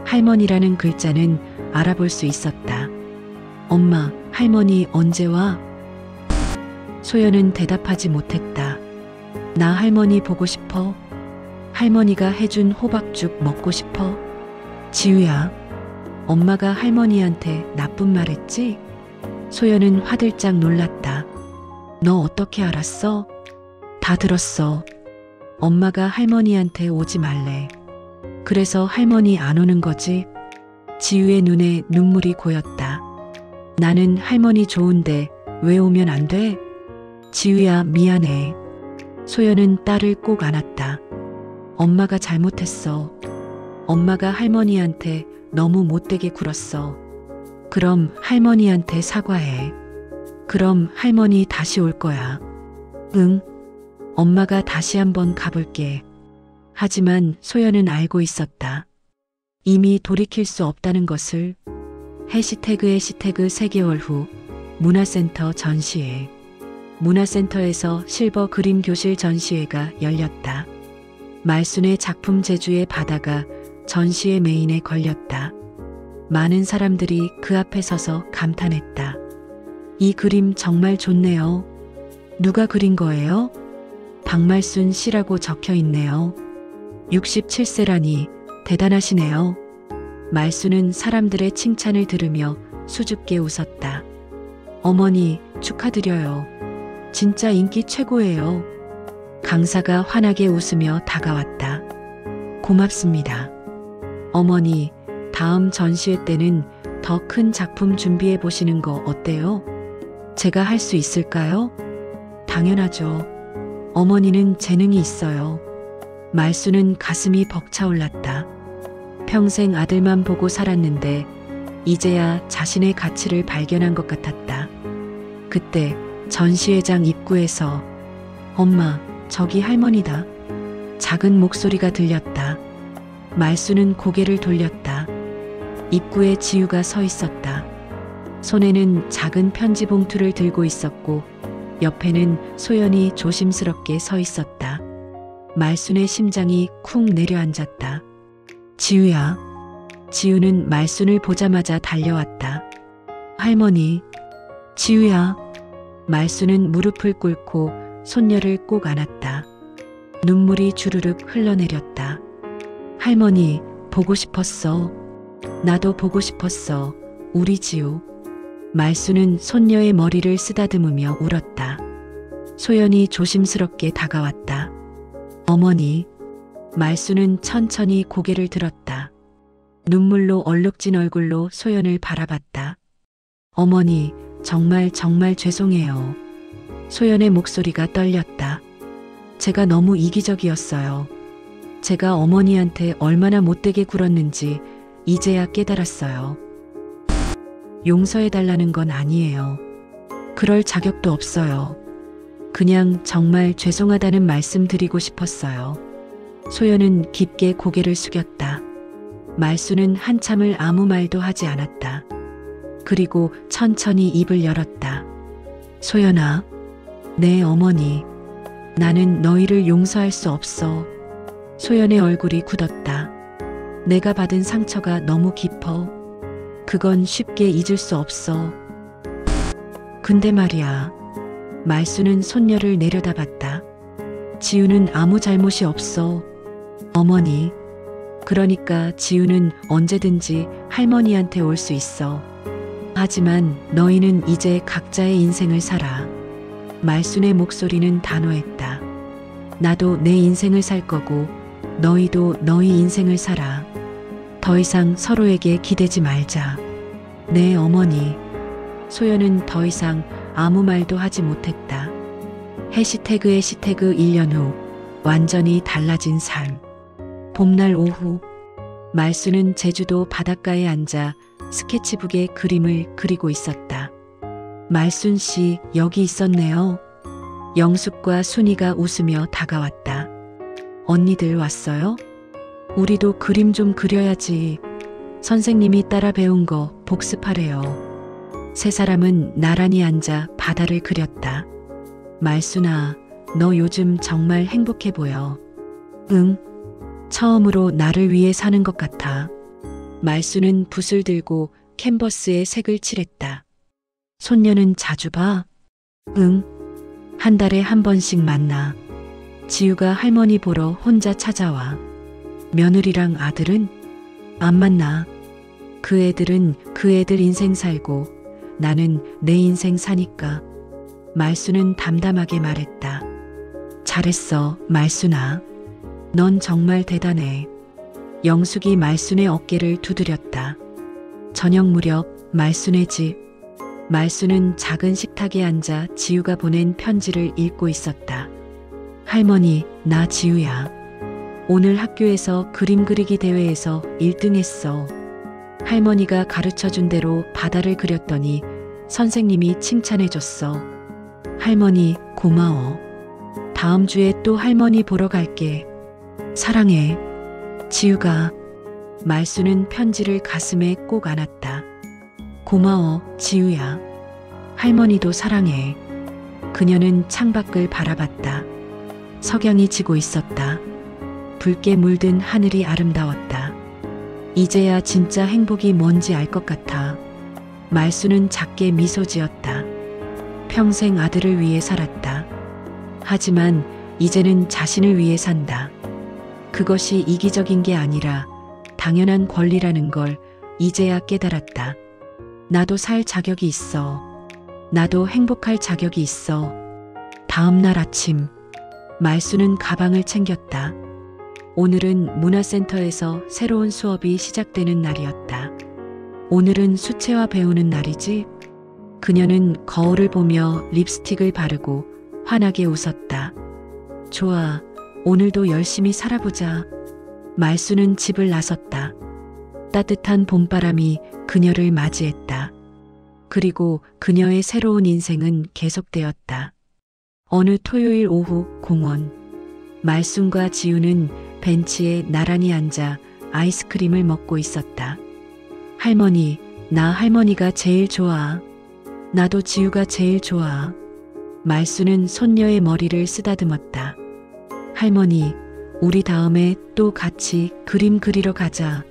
할머니라는 글자는 알아볼 수 있었다. 엄마, 할머니 언제 와? 소연은 대답하지 못했다. 나 할머니 보고 싶어. 할머니가 해준 호박죽 먹고 싶어. 지우야, 엄마가 할머니한테 나쁜 말 했지? 소연은 화들짝 놀랐다. 너 어떻게 알았어? 다 들었어. 엄마가 할머니한테 오지 말래. 그래서 할머니 안 오는 거지? 지우의 눈에 눈물이 고였다. 나는 할머니 좋은데 왜 오면 안 돼? 지우야, 미안해. 소연은 딸을 꼭 안았다. 엄마가 잘못했어. 엄마가 할머니한테 너무 못되게 굴었어. 그럼 할머니한테 사과해. 그럼 할머니 다시 올 거야. 응. 엄마가 다시 한번 가볼게. 하지만 소연은 알고 있었다. 이미 돌이킬 수 없다는 것을. 해시태그 3개월 후 문화센터 전시회. 문화센터에서 실버 그림 교실 전시회가 열렸다. 말순의 작품 제주의 바다가 전시회 메인에 걸렸다. 많은 사람들이 그 앞에 서서 감탄했다. 이 그림 정말 좋네요. 누가 그린 거예요? 박말순 씨라고 적혀 있네요. 67세라니 대단하시네요. 말순은 사람들의 칭찬을 들으며 수줍게 웃었다. 어머니, 축하드려요. 진짜 인기 최고예요. 강사가 환하게 웃으며 다가왔다. 고맙습니다. 어머니, 다음 전시회 때는 더 큰 작품 준비해 보시는 거 어때요? 제가 할 수 있을까요? 당연하죠. 어머니는 재능이 있어요. 말순은 가슴이 벅차올랐다. 평생 아들만 보고 살았는데 이제야 자신의 가치를 발견한 것 같았다. 그때 전시회장 입구에서 엄마, 저기 할머니다. 작은 목소리가 들렸다. 말순은 고개를 돌렸다. 입구에 지우가 서 있었다. 손에는 작은 편지 봉투를 들고 있었고 옆에는 소연이 조심스럽게 서 있었다. 말순의 심장이 쿵 내려앉았다. 지우야. 지우는 말순을 보자마자 달려왔다. 할머니. 지우야. 말순은 무릎을 꿇고 손녀를 꼭 안았다. 눈물이 주르륵 흘러내렸다. 할머니, 보고 싶었어. 나도 보고 싶었어. 우리 지우. 말순은 손녀의 머리를 쓰다듬으며 울었다. 소연이 조심스럽게 다가왔다. 어머니. 말순은 천천히 고개를 들었다. 눈물로 얼룩진 얼굴로 소연을 바라봤다. 어머니, 정말 정말 죄송해요. 소연의 목소리가 떨렸다. 제가 너무 이기적이었어요. 제가 어머니한테 얼마나 못되게 굴었는지 이제야 깨달았어요. 용서해달라는 건 아니에요. 그럴 자격도 없어요. 그냥 정말 죄송하다는 말씀 드리고 싶었어요. 소연은 깊게 고개를 숙였다. 말수는 한참을 아무 말도 하지 않았다. 그리고 천천히 입을 열었다. 소연아, 내 어머니, 나는 너희를 용서할 수 없어. 소연의 얼굴이 굳었다. 내가 받은 상처가 너무 깊어. 그건 쉽게 잊을 수 없어. 근데 말이야. 말수는 손녀를 내려다봤다. 지우는 아무 잘못이 없어. 어머니. 그러니까 지우는 언제든지 할머니한테 올 수 있어. 하지만 너희는 이제 각자의 인생을 살아. 말순의 목소리는 단호했다. 나도 내 인생을 살 거고 너희도 너희 인생을 살아. 더 이상 서로에게 기대지 말자. 내 어머니. 소연은 더 이상 아무 말도 하지 못했다. 해시태그 1년 후 완전히 달라진 삶. 봄날 오후 말수는 제주도 바닷가에 앉아 스케치북에 그림을 그리고 있었다. 말순 씨, 여기 있었네요. 영숙과 순이가 웃으며 다가왔다. 언니들 왔어요? 우리도 그림 좀 그려야지. 선생님이 따라 배운 거 복습하래요. 세 사람은 나란히 앉아 바다를 그렸다. 말순아, 너 요즘 정말 행복해 보여. 응. 처음으로 나를 위해 사는 것 같아. 말수는 붓을 들고 캔버스에 색을 칠했다. 손녀는 자주 봐? 응. 한 달에 한 번씩 만나. 지우가 할머니 보러 혼자 찾아와. 며느리랑 아들은? 안 만나. 그 애들은 그 애들 인생 살고 나는 내 인생 사니까. 말수는 담담하게 말했다. 잘했어, 말순아. 넌 정말 대단해. 영숙이 말순의 어깨를 두드렸다. 저녁 무렵 말순의 집. 말순은 작은 식탁에 앉아 지우가 보낸 편지를 읽고 있었다. 할머니, 나 지우야. 오늘 학교에서 그림 그리기 대회에서 1등 했어. 할머니가 가르쳐준 대로 바다를 그렸더니 선생님이 칭찬해줬어. 할머니, 고마워. 다음 주에 또 할머니 보러 갈게. 사랑해. 지우가. 말수는 편지를 가슴에 꼭 안았다. 고마워, 지우야. 할머니도 사랑해. 그녀는 창밖을 바라봤다. 석양이 지고 있었다. 붉게 물든 하늘이 아름다웠다. 이제야 진짜 행복이 뭔지 알 것 같아. 말수는 작게 미소 지었다. 평생 아들을 위해 살았다. 하지만 이제는 자신을 위해 산다. 그것이 이기적인 게 아니라 당연한 권리라는 걸 이제야 깨달았다. 나도 살 자격이 있어. 나도 행복할 자격이 있어. 다음 날 아침, 말수는 가방을 챙겼다. 오늘은 문화센터에서 새로운 수업이 시작되는 날이었다. 오늘은 수채화 배우는 날이지? 그녀는 거울을 보며 립스틱을 바르고 환하게 웃었다. 좋아, 오늘도 열심히 살아보자. 말수는 집을 나섰다. 따뜻한 봄바람이 그녀를 맞이했다. 그리고 그녀의 새로운 인생은 계속되었다. 어느 토요일 오후 공원. 말순과 지우는 벤치에 나란히 앉아 아이스크림을 먹고 있었다. 할머니, 나 할머니가 제일 좋아. 나도 지우가 제일 좋아. 말수는 손녀의 머리를 쓰다듬었다. 할머니, 우리 다음에 또 같이 그림 그리러 가자.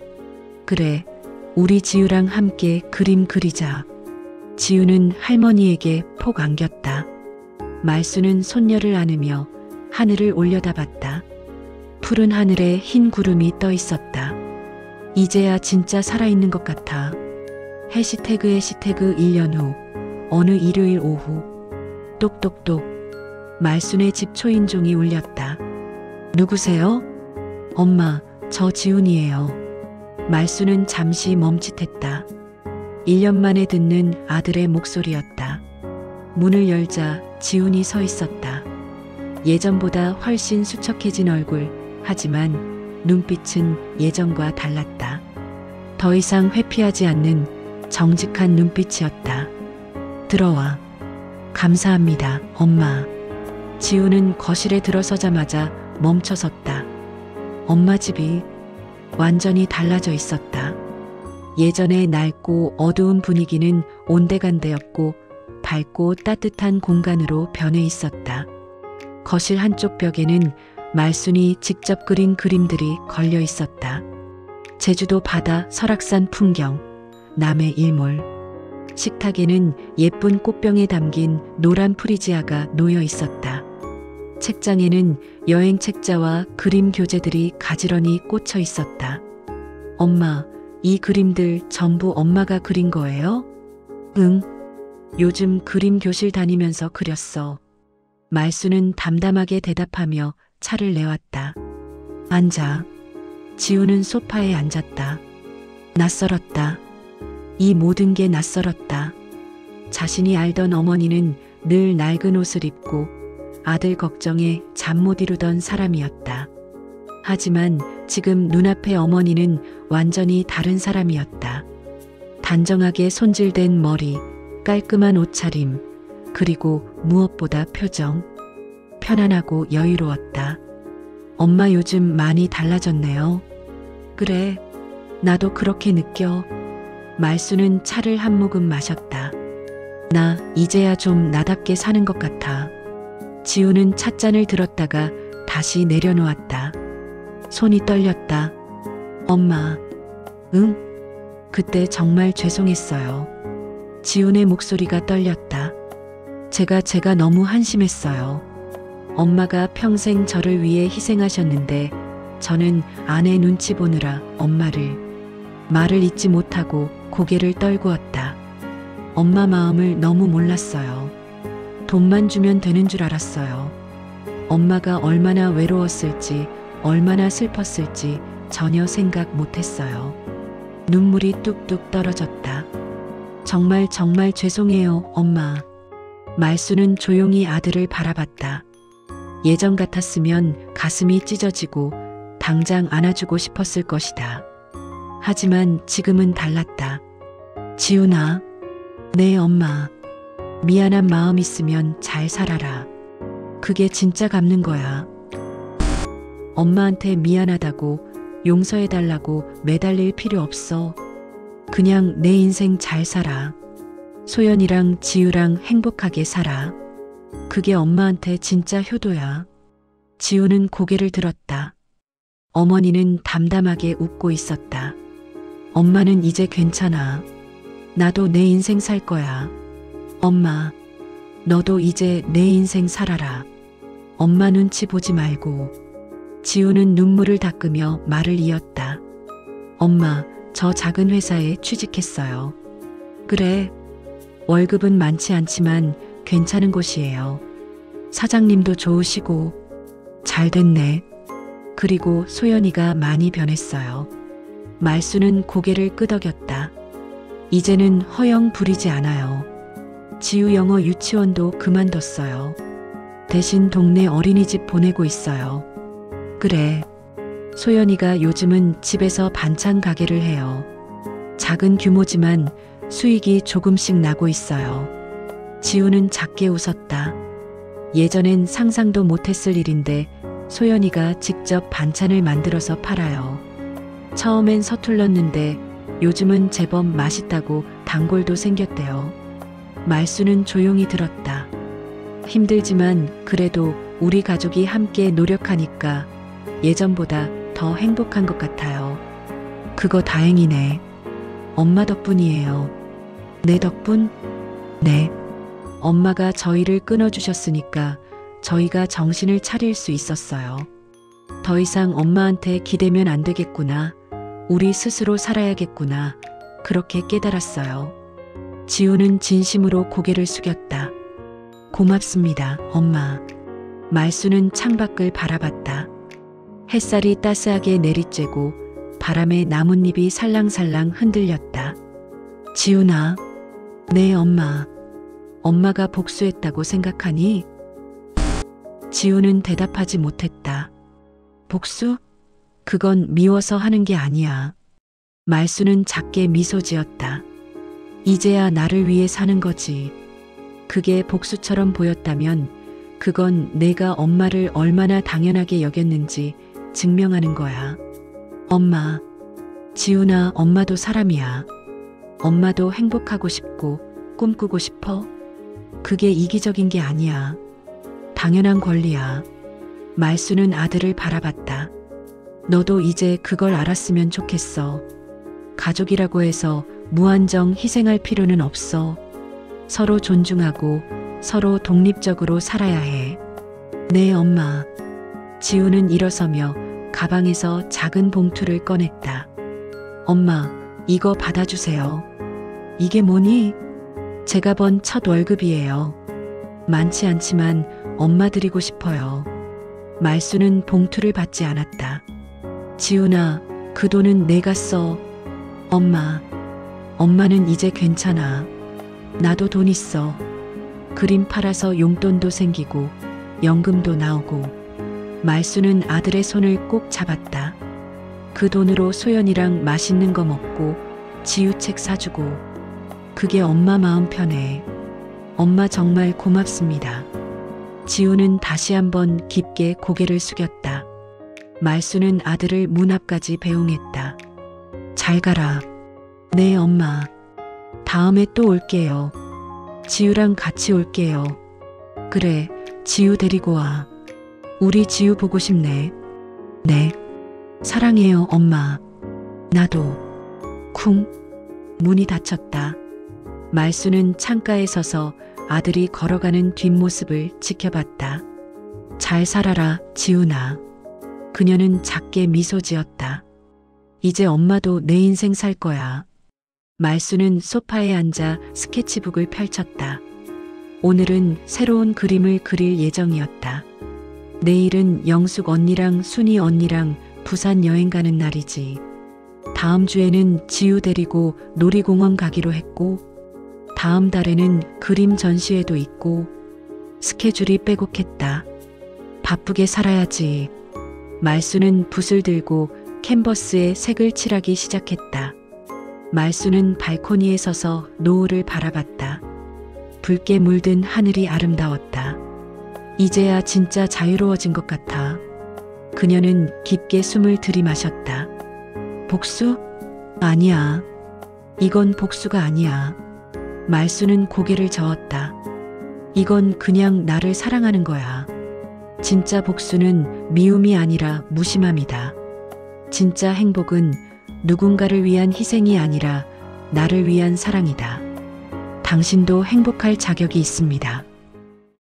그래, 우리 지우랑 함께 그림 그리자. 지우는 할머니에게 폭 안겼다. 말수는 손녀를 안으며 하늘을 올려다봤다. 푸른 하늘에 흰 구름이 떠 있었다. 이제야 진짜 살아있는 것 같아. 해시태그 1년 후 어느 일요일 오후. 똑똑똑. 말순의 집 초인종이 울렸다. 누구세요? 엄마, 저 지훈이에요. 말순은 잠시 멈칫했다. 1년 만에 듣는 아들의 목소리였다. 문을 열자 지훈이 서 있었다. 예전보다 훨씬 수척해진 얼굴, 하지만 눈빛은 예전과 달랐다. 더 이상 회피하지 않는 정직한 눈빛이었다. 들어와. 감사합니다, 엄마. 지훈은 거실에 들어서자마자 멈춰섰다. 엄마 집이 완전히 달라져 있었다. 예전의 낡고 어두운 분위기는 온데간데였고 밝고 따뜻한 공간으로 변해 있었다. 거실 한쪽 벽에는 말순이 직접 그린 그림들이 걸려 있었다. 제주도 바다, 설악산 풍경, 남해 일몰. 식탁에는 예쁜 꽃병에 담긴 노란 프리지아가 놓여 있었다. 책장에는 여행 책자와 그림 교재들이 가지런히 꽂혀 있었다. 엄마, 이 그림들 전부 엄마가 그린 거예요? 응. 요즘 그림 교실 다니면서 그렸어. 말수는 담담하게 대답하며 차를 내왔다. 앉아. 지우는 소파에 앉았다. 낯설었다. 이 모든 게 낯설었다. 자신이 알던 어머니는 늘 낡은 옷을 입고 아들 걱정에 잠 못 이루던 사람이었다. 하지만 지금 눈앞의 어머니는 완전히 다른 사람이었다. 단정하게 손질된 머리, 깔끔한 옷차림, 그리고 무엇보다 표정. 편안하고 여유로웠다. 엄마 요즘 많이 달라졌네요. 그래, 나도 그렇게 느껴. 말수는 차를 한 모금 마셨다. 나 이제야 좀 나답게 사는 것 같아. 지우는 찻잔을 들었다가 다시 내려놓았다. 손이 떨렸다. 엄마. 응? 그때 정말 죄송했어요. 지훈의 목소리가 떨렸다. 제가 너무 한심했어요. 엄마가 평생 저를 위해 희생하셨는데 저는 아내 눈치 보느라 말을 잇지 못하고 고개를 떨구었다. 엄마 마음을 너무 몰랐어요. 돈만 주면 되는 줄 알았어요. 엄마가 얼마나 외로웠을지, 얼마나 슬펐을지 전혀 생각 못했어요. 눈물이 뚝뚝 떨어졌다. 정말 죄송해요, 엄마. 말수는 조용히 아들을 바라봤다. 예전 같았으면 가슴이 찢어지고 당장 안아주고 싶었을 것이다. 하지만 지금은 달랐다. 지훈아. 네, 엄마. 미안한 마음 있으면 잘 살아라. 그게 진짜 갚는 거야. 엄마한테 미안하다고, 용서해달라고 매달릴 필요 없어. 그냥 내 인생 잘 살아. 소연이랑 지우랑 행복하게 살아. 그게 엄마한테 진짜 효도야. 지우는 고개를 들었다. 어머니는 담담하게 웃고 있었다. 엄마는 이제 괜찮아. 나도 내 인생 살 거야. 엄마, 너도 이제 내 인생 살아라. 엄마 눈치 보지 말고. 지우는 눈물을 닦으며 말을 이었다. 엄마, 저 작은 회사에 취직했어요. 그래, 월급은 많지 않지만 괜찮은 곳이에요. 사장님도 좋으시고. 잘 됐네. 그리고 소연이가 많이 변했어요. 말수는 고개를 끄덕였다. 이제는 허영 부리지 않아요. 지우 영어 유치원도 그만뒀어요. 대신 동네 어린이집 보내고 있어요. 그래, 소연이가 요즘은 집에서 반찬 가게를 해요. 작은 규모지만 수익이 조금씩 나고 있어요. 지우는 작게 웃었다. 예전엔 상상도 못했을 일인데 소연이가 직접 반찬을 만들어서 팔아요. 처음엔 서툴렀는데 요즘은 제법 맛있다고 단골도 생겼대요. 말수는 조용히 들었다. 힘들지만 그래도 우리 가족이 함께 노력하니까 예전보다 더 행복한 것 같아요. 그거 다행이네. 엄마 덕분이에요. 내 덕분? 네. 엄마가 저희를 끊어주셨으니까 저희가 정신을 차릴 수 있었어요. 더 이상 엄마한테 기대면 안 되겠구나. 우리 스스로 살아야겠구나. 그렇게 깨달았어요. 지우는 진심으로 고개를 숙였다. 고맙습니다, 엄마. 말수는 창밖을 바라봤다. 햇살이 따스하게 내리쬐고 바람에 나뭇잎이 살랑살랑 흔들렸다. 지훈아, 네 엄마. 엄마가 복수했다고 생각하니? 지훈은 대답하지 못했다. 복수? 그건 미워서 하는 게 아니야. 말수는 작게 미소 지었다. 이제야 나를 위해 사는 거지. 그게 복수처럼 보였다면 그건 내가 엄마를 얼마나 당연하게 여겼는지 증명하는 거야. 엄마, 지훈아, 엄마도 사람이야. 엄마도 행복하고 싶고 꿈꾸고 싶어. 그게 이기적인 게 아니야. 당연한 권리야. 말수는 아들을 바라봤다. 너도 이제 그걸 알았으면 좋겠어. 가족이라고 해서 무한정 희생할 필요는 없어. 서로 존중하고 서로 독립적으로 살아야 해. 네, 엄마. 지우는 일어서며 가방에서 작은 봉투를 꺼냈다. 엄마, 이거 받아주세요. 이게 뭐니? 제가 번 첫 월급이에요. 많지 않지만 엄마 드리고 싶어요. 말수는 봉투를 받지 않았다. 지훈아, 그 돈은 내가 써. 엄마, 엄마는 이제 괜찮아. 나도 돈 있어. 그림 팔아서 용돈도 생기고 연금도 나오고. 말수는 아들의 손을 꼭 잡았다. 그 돈으로 소연이랑 맛있는 거 먹고 지우 책 사주고. 그게 엄마 마음 편해. 엄마 정말 고맙습니다. 지우는 다시 한번 깊게 고개를 숙였다. 말수는 아들을 문 앞까지 배웅했다. 잘 가라. 네, 엄마. 다음에 또 올게요. 지우랑 같이 올게요. 그래, 지우 데리고 와. 우리 지우 보고 싶네. 네. 사랑해요, 엄마. 나도. 쿵. 문이 닫혔다. 말수는 창가에 서서 아들이 걸어가는 뒷모습을 지켜봤다. 잘 살아라, 지훈아. 그녀는 작게 미소 지었다. 이제 엄마도 내 인생 살 거야. 말수는 소파에 앉아 스케치북을 펼쳤다. 오늘은 새로운 그림을 그릴 예정이었다. 내일은 영숙 언니랑 순이 언니랑 부산 여행 가는 날이지. 다음 주에는 지우 데리고 놀이공원 가기로 했고, 다음 달에는 그림 전시회도 있고. 스케줄이 빼곡했다. 바쁘게 살아야지. 말수는 붓을 들고 캔버스에 색을 칠하기 시작했다. 말수는 발코니에 서서 노을을 바라봤다. 붉게 물든 하늘이 아름다웠다. 이제야 진짜 자유로워진 것 같아. 그녀는 깊게 숨을 들이마셨다. 복수? 아니야. 이건 복수가 아니야. 말수는 고개를 저었다. 이건 그냥 나를 사랑하는 거야. 진짜 복수는 미움이 아니라 무심함이다. 진짜 행복은 누군가를 위한 희생이 아니라 나를 위한 사랑이다. 당신도 행복할 자격이 있습니다.